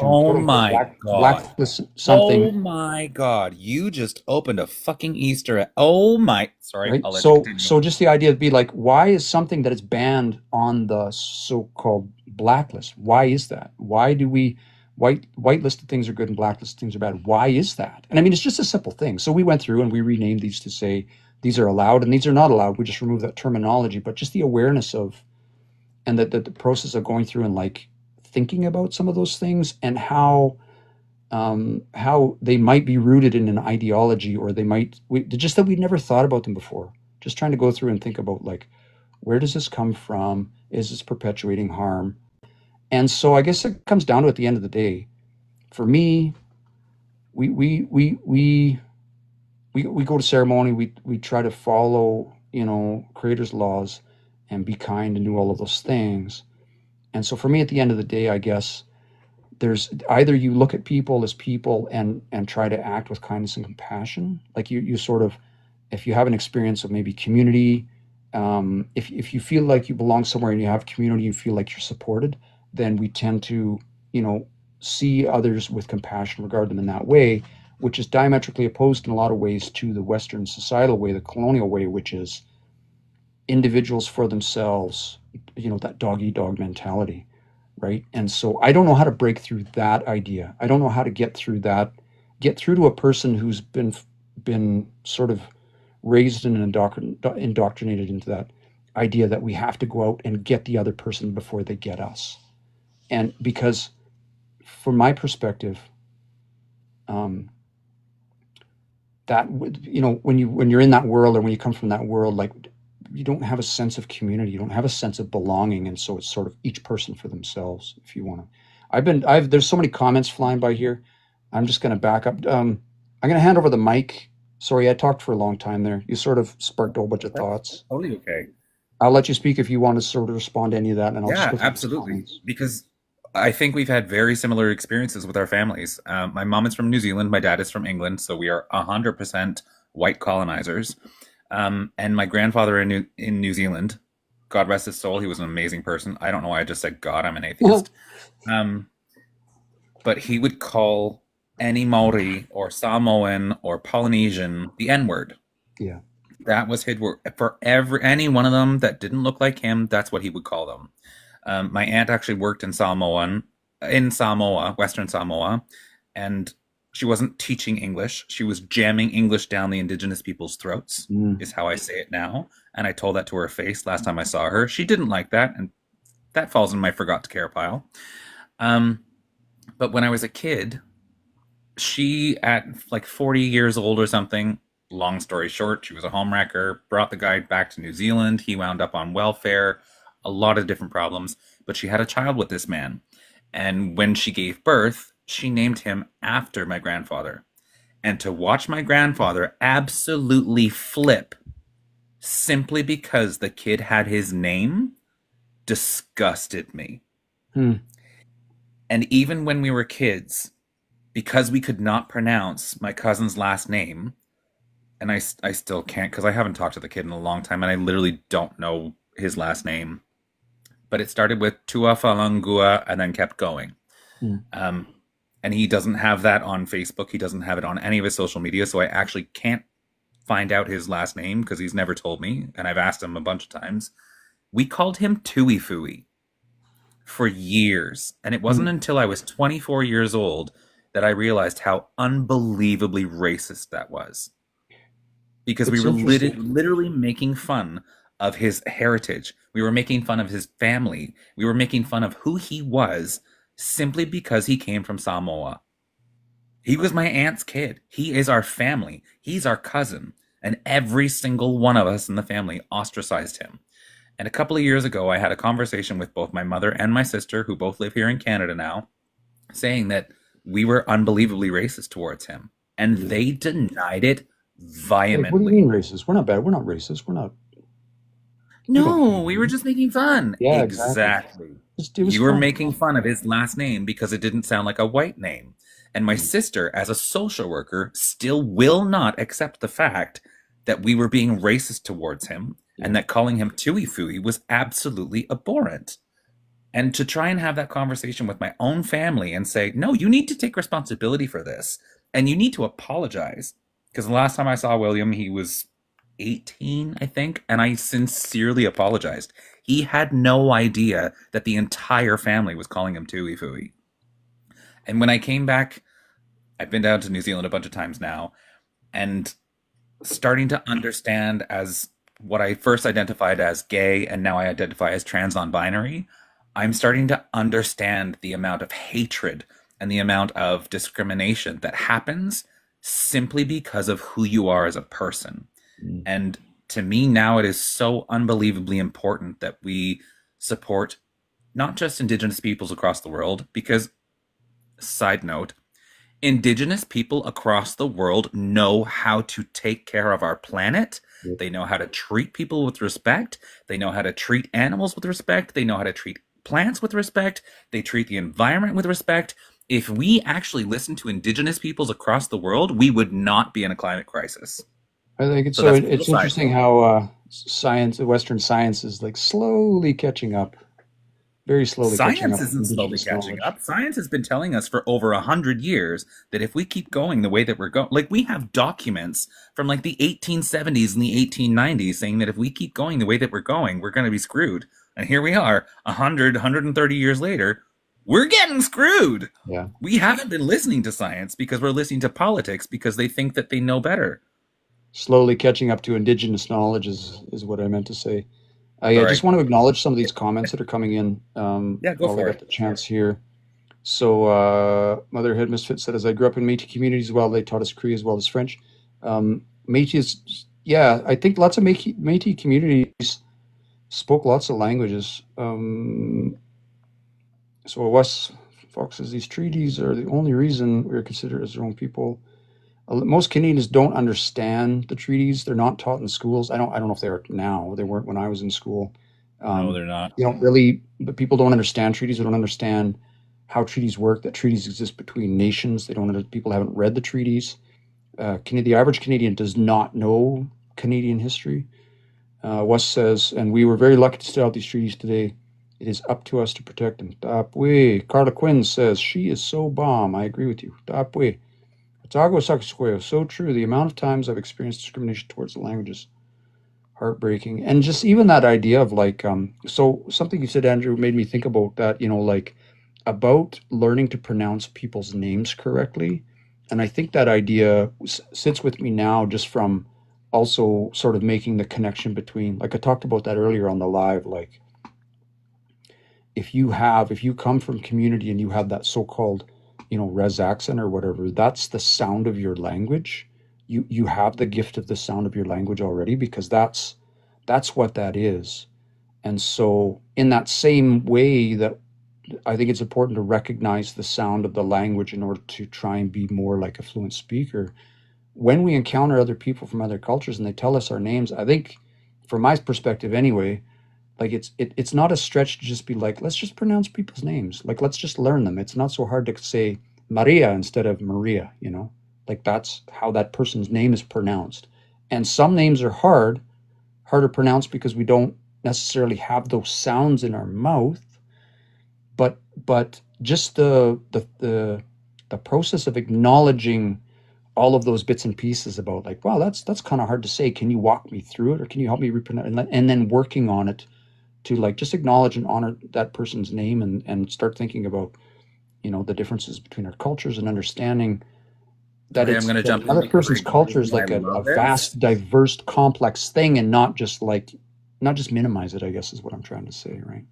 Oh my God. blacklist something. Oh my God. You just opened a fucking Easter egg. Oh my. Sorry, Right. I'll let you So continue. just the idea would be like, why is something that is banned on the so-called blacklist? Why is that? Why do we whitelisted things are good and blacklisted things are bad? Why is that? And I mean, it's just a simple thing. So we went through and we renamed these to say these are allowed and these are not allowed. We just removed that terminology, but just the awareness of, and the process of going through and like thinking about some of those things and how they might be rooted in an ideology, or they might, just that we'd never thought about them before. Just trying to go through and think about like, where does this come from? Is this perpetuating harm? And so I guess it comes down to, at the end of the day, for me, we go to ceremony, we try to follow, Creator's laws and be kind and do all of those things. And so for me, at the end of the day, I guess there's either you look at people as people and try to act with kindness and compassion. Like you sort of, if you have an experience of maybe community, if you feel like you belong somewhere and you have community, you feel like you're supported, then we tend to, see others with compassion, regard them in that way, which is diametrically opposed in a lot of ways to the Western societal way, the colonial way, which is individuals for themselves, that dog-eat-dog mentality, right? And so I don't know how to break through that idea. I don't know how to get through to a person who's been sort of raised and indoctrinated into that idea that we have to go out and get the other person before they get us. And because from my perspective, that, you know, when you're in that world, or when you come from that world, like, you don't have a sense of community, you don't have a sense of belonging, and so it's sort of each person for themselves. If you want to, there's so many comments flying by here. I'm just going to back up. I'm going to hand over the mic. Sorry, I talked for a long time there. You sort of sparked a whole bunch of thoughts. Totally okay. I'll let you speak if you want to sort of respond to any of that, and I'll Yeah, just absolutely. Because I think we've had very similar experiences with our families. My mom is from New Zealand. My dad is from England. So we are 100% white colonizers. And my grandfather in New Zealand, God rest his soul, he was an amazing person. I don't know why I just said God. I'm an atheist. But he would call any Maori or Samoan or Polynesian the N-word. Yeah. That was his word. For any one of them that didn't look like him, that's what he would call them. My aunt actually worked in Samoa, Western Samoa, and she wasn't teaching English. She was jamming English down the indigenous people's throats, is how I say it now. And I told that to her face last time I saw her. She didn't like that, and that falls in my forgot to care pile. But when I was a kid, she, at like 40 years old or something, long story short, she was a homewrecker, brought the guy back to New Zealand. He wound up on welfare, a lot of different problems, but she had a child with this man. And when she gave birth, she named him after my grandfather. And to watch my grandfather absolutely flip simply because the kid had his name disgusted me. And even when we were kids, because we could not pronounce my cousin's last name, and I still can't because I haven't talked to the kid in a long time, and I literally don't know his last name. But it started with Tuafalangua and then kept going. And he doesn't have that on Facebook. He doesn't have it on any of his social media, so I actually can't find out his last name because he's never told me, and I've asked him a bunch of times. We called him Tuifui for years, and it wasn't until I was 24 years old that I realized how unbelievably racist that was. Because we were literally making fun of his heritage. We were making fun of his family. We were making fun of who he was simply because he came from Samoa. He was my aunt's kid. He is our family. He's our cousin. And every single one of us in the family ostracized him. And a couple of years ago, I had a conversation with both my mother and my sister, who both live here in Canada now, saying that we were unbelievably racist towards him. And they denied it vehemently. What do you mean racist? We're not bad. We're not racist. We're not. No, we were just making fun. Yeah, exactly. You were making fun of his last name because it didn't sound like a white name. And my sister, as a social worker, still will not accept the fact that we were being racist towards him and that calling him Tuifui was absolutely abhorrent. And to try and have that conversation with my own family and say, no, you need to take responsibility for this. And you need to apologize. Because the last time I saw William, he was 18, I think. And I sincerely apologized. He had no idea that the entire family was calling him Tuifui. And when I came back, I've been down to New Zealand a bunch of times now, and starting to understand as what I first identified as gay and now I identify as trans non-binary, I'm starting to understand the amount of hatred and the amount of discrimination that happens simply because of who you are as a person. And to me now it is so unbelievably important that we support not just Indigenous peoples across the world, because, side note, Indigenous people across the world know how to take care of our planet. They know how to treat people with respect. They know how to treat animals with respect. They know how to treat plants with respect. They treat the environment with respect. If we actually listen to Indigenous peoples across the world, we would not be in a climate crisis. I think it's it's interesting how science, Western science, is like slowly catching up. Very slowly catching up. Science isn't slowly catching up. Science has been telling us for over 100 years that if we keep going the way that we're going, like we have documents from like the 1870s and the 1890s saying that if we keep going the way that we're going, we're going to be screwed. And here we are, 130 years later, we're getting screwed. Yeah. We haven't been listening to science because we're listening to politics because they think that they know better. slowly catching up to indigenous knowledge is what I meant to say. I Sorry. just want to acknowledge some of these comments that are coming in Yeah, go while I for got it. the chance here. So, Motherhead Misfit said, as I grew up in Métis communities as well, they taught us Cree as well as French. Métis is, yeah, I think lots of Métis communities spoke lots of languages. So Wes Fox says, these treaties are the only reason we're considered as their own people. Most Canadians don't understand the treaties. They're not taught in schools. I don't know if they are now. They weren't when I was in school. No, they're not. You don't really, but people don't understand treaties. They don't understand how treaties work. That treaties exist between nations. They don't. People haven't read the treaties. The average Canadian does not know Canadian history. Wes says, and we were very lucky to start out these treaties today. It is up to us to protect them. Tapwe. Carla Quinn says, she is so bomb. I agree with you. Tapwe. Otago Sakusqueo, so true. The amount of times I've experienced discrimination towards the language is heartbreaking. And just even that idea of like, so something you said, Andrew, made me think about that, like about learning to pronounce people's names correctly. And I think that idea sits with me now just from also sort of making the connection between, like I talked about that earlier on the live, like if you come from community and you have that so-called res accent or whatever, that's the sound of your language. You have the gift of the sound of your language already, because that's what that is. And so in that same way, that I think it's important to recognize the sound of the language in order to try and be more like a fluent speaker. When we encounter other people from other cultures and they tell us our names, I think from my perspective anyway, like it's not a stretch to just be like, let's just pronounce people's names. Like, let's just learn them. It's not so hard to say Maria instead of Maria, like that's how that person's name is pronounced. And some names are harder pronounced because we don't necessarily have those sounds in our mouth. But just the process of acknowledging all of those bits and pieces about like, wow, that's kind of hard to say. Can you walk me through it, or can you help me repronounce? And then working on it to like just acknowledge and honor that person's name, and start thinking about the differences between our cultures, and understanding that Okay, I'm it's going to that jump in another because person's culture is I like a love this. vast, diverse, complex thing, and not just minimize it, I guess is what I'm trying to say, right?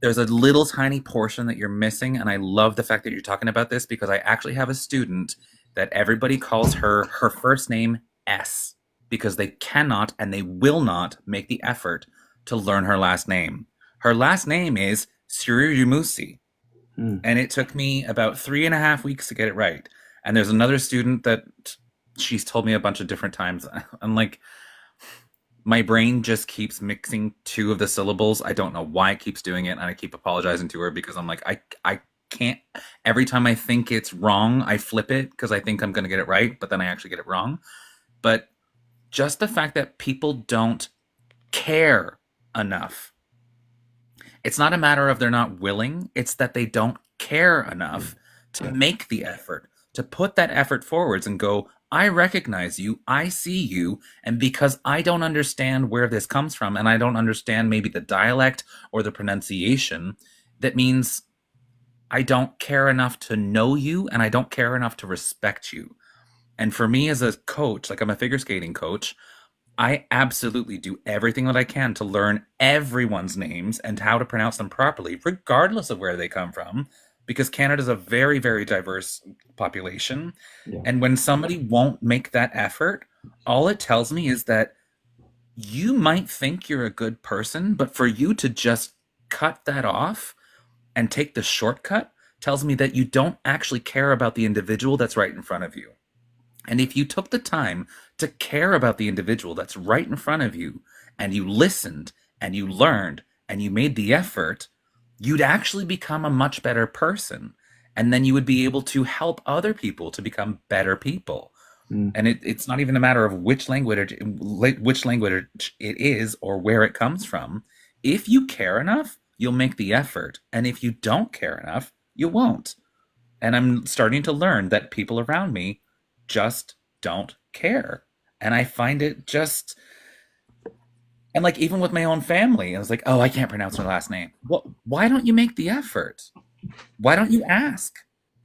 There's a little tiny portion that you're missing, and I love the fact that you're talking about this because I actually have a student that everybody calls her first name S, because they cannot and they will not make the effort to learn her last name. Her last name is Suririmusi, and it took me about 3.5 weeks to get it right. And there's another student that she's told me a bunch of different times. I'm like, my brain just keeps mixing two of the syllables. I don't know why it keeps doing it, and I keep apologizing to her because I'm like, I can't. Every time I think it's wrong, I flip it because I think I'm going to get it right, but then I actually get it wrong. But just the fact that people don't care enough. It's not a matter of they're not willing, it's that they don't care enough to make the effort, to put that effort forwards and go, I recognize you, I see you, and because I don't understand where this comes from, and I don't understand maybe the dialect or the pronunciation, that means I don't care enough to know you, and I don't care enough to respect you. And for me as a coach, like I'm a figure skating coach, I absolutely do everything that I can to learn everyone's names and how to pronounce them properly, regardless of where they come from, because Canada is a very, very diverse population. Yeah. And when somebody won't make that effort, all it tells me is that you might think you're a good person, but for you to just cut that off and take the shortcut tells me that you don't actually care about the individual that's right in front of you. And if you took the time to care about the individual that's right in front of you, and you listened and you learned and you made the effort, you'd actually become a much better person. And then you would be able to help other people to become better people. And it's not even a matter of which language it is or where it comes from. If you care enough, you'll make the effort. And if you don't care enough, you won't. And I'm starting to learn that people around me just don't care. And I find it just, and like even with my own family, I was like, oh, I can't pronounce her last name. Well, why don't you make the effort? Why don't you ask?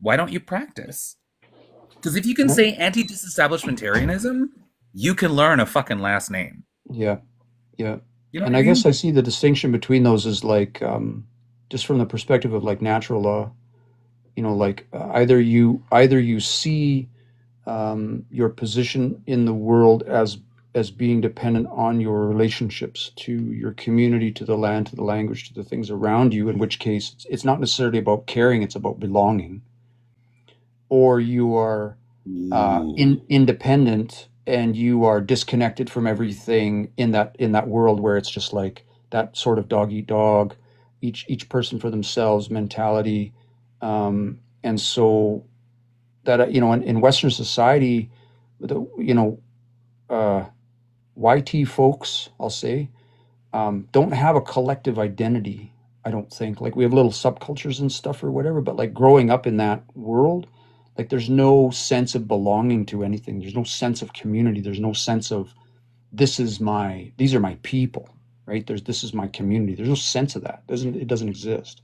Why don't you practice? Because if you can say anti-disestablishmentarianism, you can learn a fucking last name. Yeah, yeah. You know what And I I guess mean? I see the distinction between those as like just from the perspective of like natural law. You know, like either you see your position in the world as being dependent on your relationships to your community, to the land, to the language, to the things around you. In which case, it's not necessarily about caring; it's about belonging. Or you are Ooh. independent and you are disconnected from everything in that world where it's just like that sort of dog eat dog, each person for themselves mentality. And so that in Western society, the uh, YT folks, I'll say, don't have a collective identity. I don't think, like, we have little subcultures and stuff or whatever, but like growing up in that world, like there's no sense of belonging to anything. There's no sense of community. There's no sense of these are my people, right? This is my community. There's no sense of that. It doesn't exist,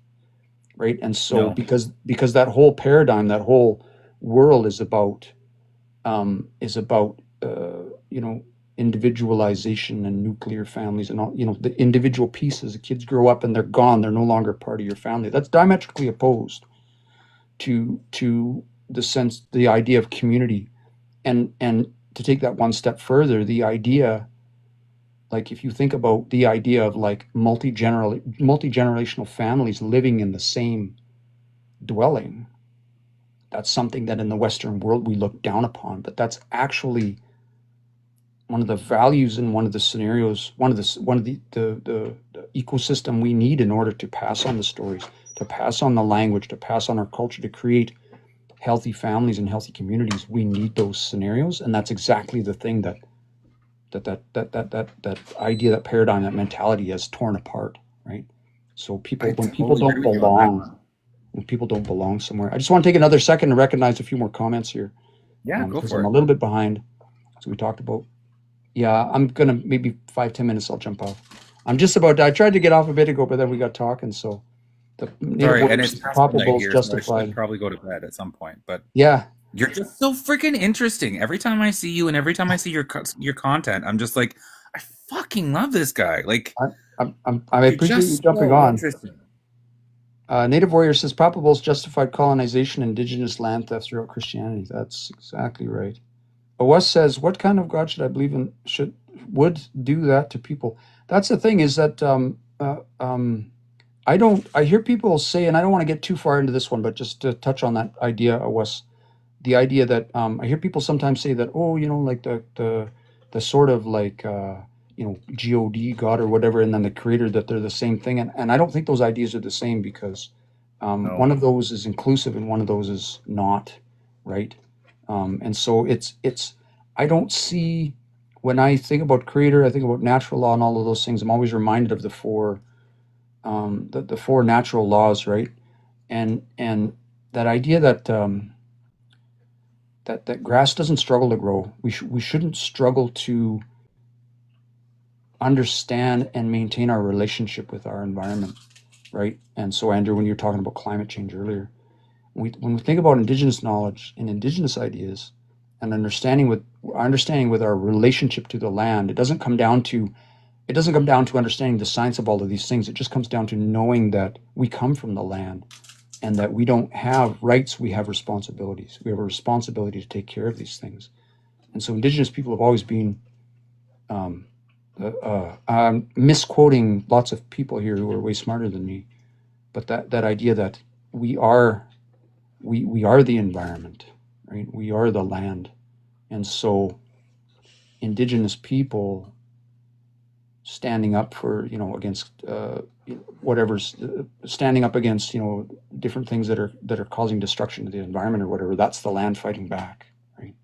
right? And so No. because that whole paradigm, that whole world is about you know individualization and nuclear families and all, the individual pieces. The kids grow up and they're gone. They're no longer part of your family. That's diametrically opposed to the idea of community. And to take that one step further, the idea, like if you think about the idea of like multi-generational families living in the same dwelling, that's something that in the Western world we look down upon, but that's actually one of the values in one of the scenarios, one of the ecosystem we need in order to pass on the stories, to pass on the language, to pass on our culture, to create healthy families and healthy communities. We need those scenarios, and that's exactly the thing that idea, that paradigm, that mentality has torn apart, right? So I when people totally agree don't with you on that belong, one. when people don't belong somewhere, I just want to take another second to recognize a few more comments here, Yeah, go because for I'm a it. little bit behind. So we talked about, yeah, I'm gonna maybe 5-10 minutes. I'll jump off. I tried to get off a bit ago, but then we got talking. So the native Sorry, and warrior it's says past midnight Bulls here, so I should justified. probably go to bed at some point. But Yeah, you're just so freaking interesting. Every time I see you, and every time I see your content, I'm just like, I fucking love this guy. Like, I you're appreciate you just jumping so on. interesting. Native warrior says Bulls justified colonization, indigenous land theft throughout Christianity. That's exactly right. OS says, what kind of God should I believe in? Would do that to people? That's the thing, is that I hear people say, and I don't want to get too far into this one, but just to touch on that idea, OS, the idea that I hear people sometimes say that, oh, like the sort of like God, God or whatever, and then the creator, that they're the same thing, and I don't think those ideas are the same, because No. one of those is inclusive and one of those is not, right? And so it's I don't see, when I think about creator, I think about natural law and all of those things. I'm always reminded of the four natural laws, right? And that idea that grass doesn't struggle to grow. We shouldn't struggle to understand and maintain our relationship with our environment, right? And so, Andrew, when you were talking about climate change earlier, when we think about indigenous knowledge and indigenous ideas and understanding with our relationship to the land, it doesn't come down to understanding the science of all of these things. It just comes down to knowing that we come from the land, and that we don't have rights, we have responsibilities. We have a responsibility to take care of these things. And so indigenous people have always been, I'm misquoting lots of people here who are way smarter than me, but that idea that we are the environment, right? We are the land. And so indigenous people standing up for, against whatever's standing up against, different things that are causing destruction to the environment or whatever, that's the land fighting back, right?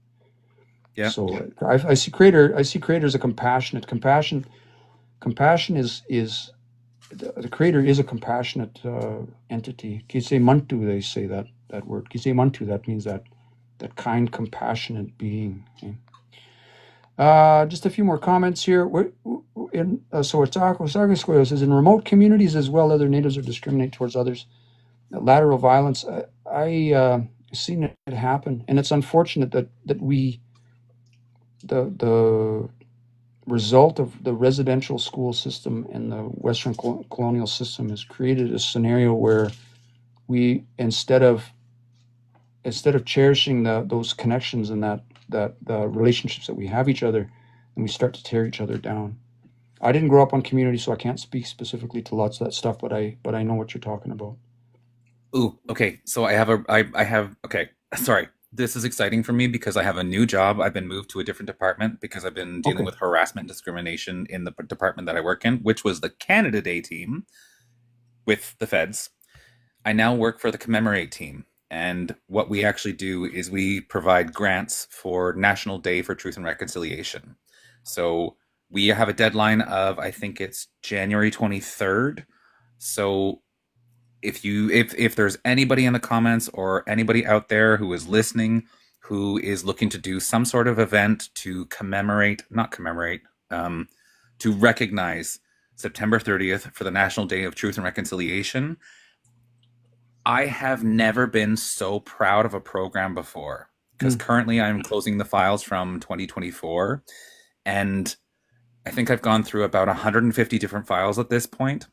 Yeah. So I see creator as a compassion is the creator is a compassionate entity. Kise mantu, they say that word. Kise mantu, that means that kind, compassionate being. Okay? Just a few more comments here. So Otago says, in remote communities as well, other natives are discriminate towards others. Lateral violence, I seen it happen, and it's unfortunate that we the result of the residential school system and the Western colonial system has created a scenario where we instead of cherishing those connections and that the relationships that we have each other, and we start to tear each other down. I didn't grow up on community, so I can't speak specifically to lots of that stuff, but I know what you're talking about. Ooh, okay. So I have okay. Sorry. This is exciting for me because I have a new job. I've been moved to a different department because I've been dealing Okay. with harassment and discrimination in the department that I work in, which was the Canada Day team with the feds. I now work for the Commemorate team. And what we actually do is we provide grants for National Day for Truth and Reconciliation. So we have a deadline of, I think it's January 23rd. So if there's anybody in the comments or anybody out there who is listening who is looking to do some sort of event to not commemorate, to recognize September 30th for the National Day of Truth and Reconciliation, I have never been so proud of a program before, because currently I'm closing the files from 2024, and I think I've gone through about 150 different files at this point,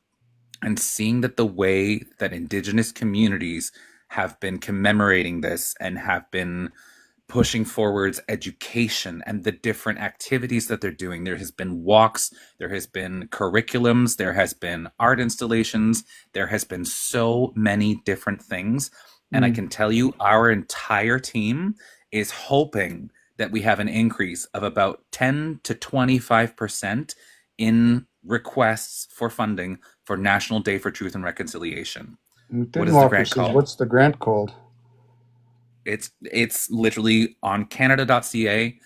and seeing that the way that Indigenous communities have been commemorating this and have been pushing forwards education and the different activities that they're doing. There has been walks, there has been curriculums, there has been art installations, there has been so many different things. And I can tell you, our entire team is hoping that we have an increase of about 10 to 25% in requests for funding for National Day for Truth and Reconciliation. What is the grant called? What's the grant called? It's literally on canada.ca.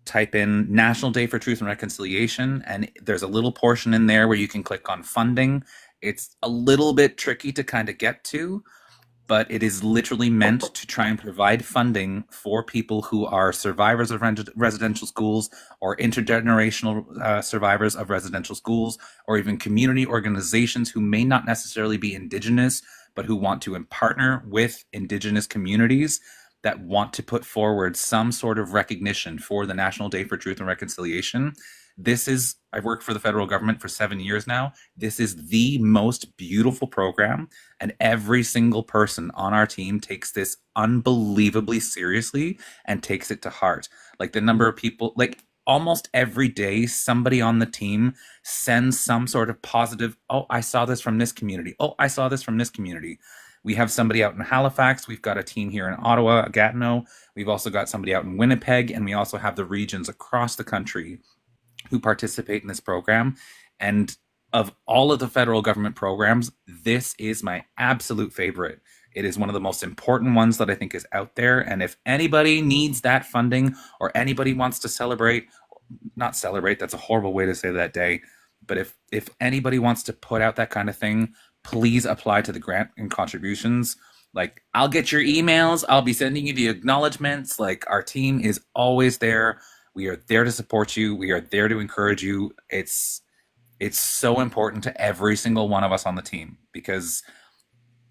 Type in National Day for Truth and Reconciliation, and there's a little portion in there where you can click on funding. It's a little bit tricky to kind of get to, but it is literally meant to try and provide funding for people who are survivors of residential schools, or intergenerational survivors of residential schools, or even community organizations who may not necessarily be Indigenous, but who want to partner with Indigenous communities that want to put forward some sort of recognition for the National Day for Truth and Reconciliation. I've worked for the federal government for 7 years now. This is the most beautiful program, and every single person on our team takes this unbelievably seriously and takes it to heart. Like the number of people, like almost every day, somebody on the team sends some sort of positive, oh, I saw this from this community. Oh, I saw this from this community. We have somebody out in Halifax. We've got a team here in Ottawa, Gatineau. We've also got somebody out in Winnipeg, and we also have the regions across the country who participate in this program. And of all of the federal government programs, this is my absolute favorite. It is one of the most important ones that I think is out there. And if anybody needs that funding, or anybody wants to celebrate, not celebrate, that's a horrible way to say that day, but if anybody wants to put out that kind of thing, please apply to the grant and contributions. Like, I'll get your emails. I'll be sending you the acknowledgments. Like, our team is always there. We are there to support you. We are there to encourage you. It's so important to every single one of us on the team, because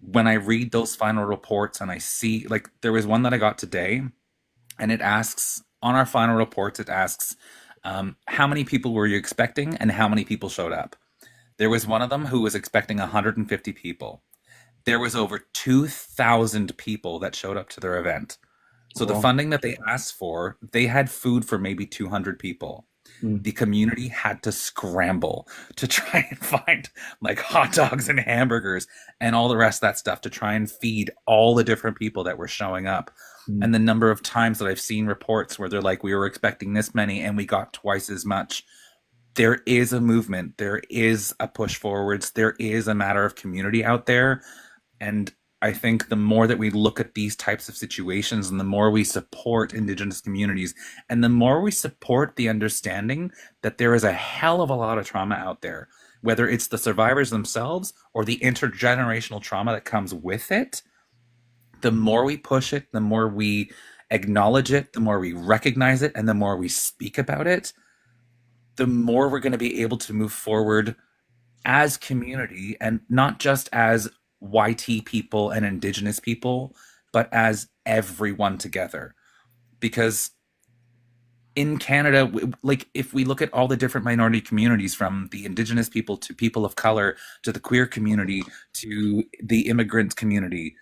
when I read those final reports and I see, like, there was one that I got today, and it asks, on our final reports, it asks, how many people were you expecting and how many people showed up? There was one of them who was expecting 150 people. There was over 2,000 people that showed up to their event. So the funding that they asked for, they had food for maybe 200 people. The community had to scramble to try and find like hot dogs and hamburgers and all the rest of that stuff to try and feed all the different people that were showing up. And the number of times that I've seen reports where they're like, we were expecting this many and we got twice as much. There is a movement. There is a push forwards. There is a matter of community out there. And I think the more that we look at these types of situations, and the more we support Indigenous communities, and the more we support the understanding that there is a hell of a lot of trauma out there, whether it's the survivors themselves or the intergenerational trauma that comes with it, the more we push it, the more we acknowledge it, the more we recognize it, and the more we speak about it, the more we're going to be able to move forward as community, and not just as YT people and Indigenous people, but as everyone together. Because in Canada, like if we look at all the different minority communities, from the Indigenous people to people of color to the queer community to the immigrant community,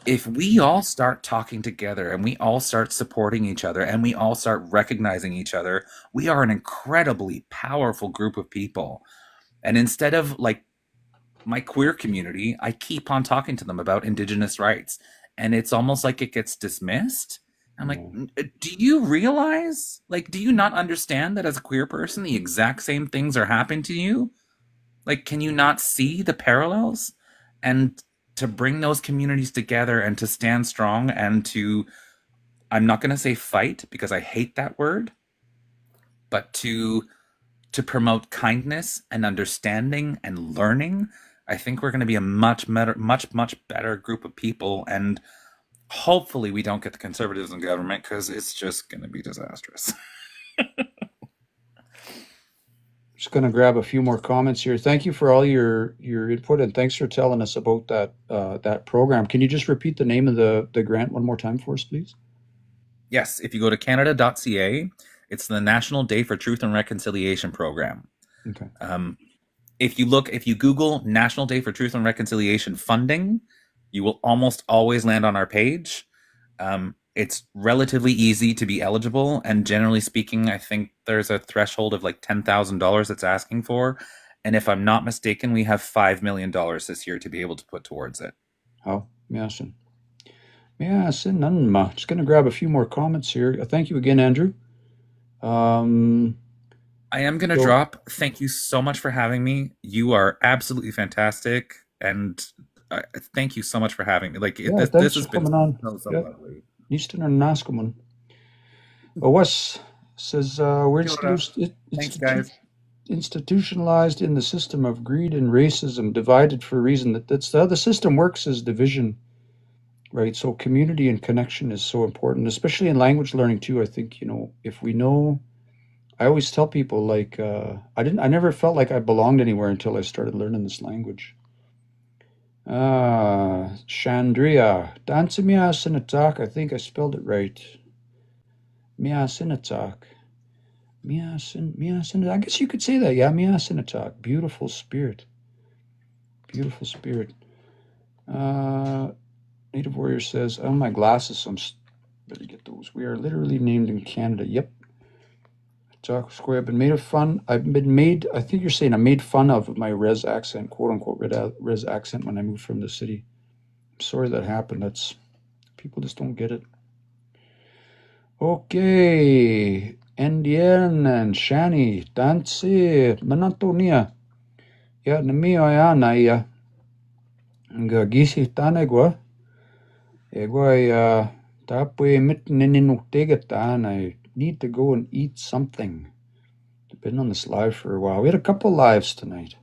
if we all start talking together and we all start supporting each other and we all start recognizing each other, we are an incredibly powerful group of people. And instead of like my queer community, I keep on talking to them about Indigenous rights, and it's almost like it gets dismissed. I'm like, do you realize, like, do you not understand that as a queer person, the exact same things are happening to you? Like, can you not see the parallels? And to bring those communities together and to stand strong and to, I'm not going to say fight because I hate that word, but to promote kindness and understanding and learning, I think we're going to be a much better group of people. And hopefully we don't get the conservatives in government, because it's just going to be disastrous. Just going to grab a few more comments here. Thank you for all your input, and thanks for telling us about that program. Can you just repeat the name of the grant one more time for us, please? Yes, if you go to canada.ca, it's the National Day for Truth and Reconciliation program. Okay. If you Google National Day for Truth and Reconciliation funding, you will almost always land on our page. It's relatively easy to be eligible, and generally speaking, I think there's a threshold of like $10,000 it's asking for. And if I'm not mistaken, we have $5 million this year to be able to put towards it. Oh, miyasin. Miyasin nanma. Just going to grab a few more comments here. Thank you again, Andrew. I am going to drop. Thank you so much for having me. You are absolutely fantastic, and thank you so much for having me. Like, this has been so lovely. Eastern and Naskamun. Wes says we're institutionalized in the system of greed and racism, divided for a reason. That's how the system works, is division, right? So community and connection is so important, especially in language learning too. I think, if we know, I always tell people, like, I never felt like I belonged anywhere until I started learning this language. Chandria, Dansa Miasinatak. I think I spelled it right. Miasinatak. Miasin. I guess you could say that. Yeah, Miasinatak. Beautiful spirit. Beautiful spirit. Native Warrior says, "Oh, my glasses. So better get those. We are literally named in Canada." Yep. Talk Square. I've been made fun. I think you're saying I made fun of my res accent, quote unquote res accent, when I moved from the city. I'm sorry that happened. People just don't get it. Okay. Endien and Shani. Dansi. Manatonia. Ya nami ayana ya. Nga gisi tanegwa. Egwa tapwe mit nininutega I need to go and eat something. I've been on this live for a while. We had a couple lives tonight.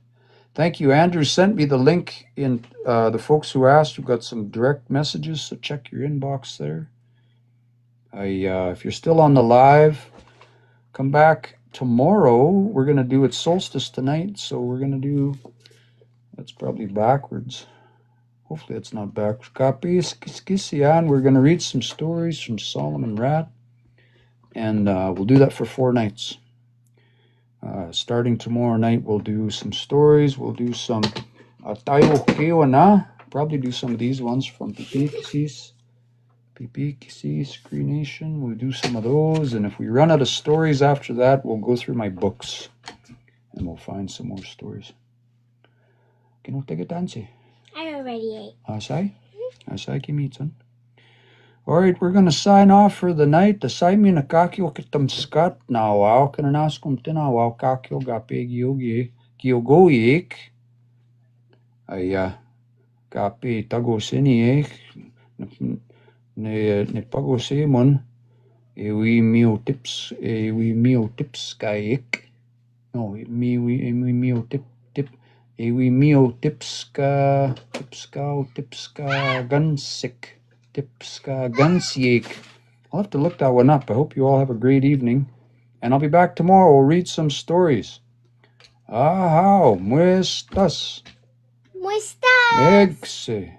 Thank you. Andrew sent me the link in the folks who asked. We've got some direct messages, so check your inbox there. If you're still on the live, come back tomorrow. We're going to do it solstice tonight, so we're going to do, that's probably backwards. Hopefully it's not backwards. Copy. We're going to read some stories from Solomon Rat, and we'll do that for 4 nights. Starting tomorrow night, we'll do some stories. We'll do some tayo kiyânaw. Probably do some of these ones from Pipikis, Creation. We'll do some of those. And if we run out of stories after that, we'll go through my books and we'll find some more stories. Can you take a dance? I already ate. Asai? Asai kimitan. All right, we're going to sign off for the night. The Saimi nakakyo kitam skat na wow kananaskum tinawaw kakyo gape gyogoyek. Ay gape tagosiniek ne pagosimon ewi mio tips kayek. No, we mio tip ewi mio tipska gunsik. Tipska Gunsiek. I'll have to look that one up. I hope you all have a great evening. And I'll be back tomorrow. We'll read some stories. How? Muestas. Muestas. Egse.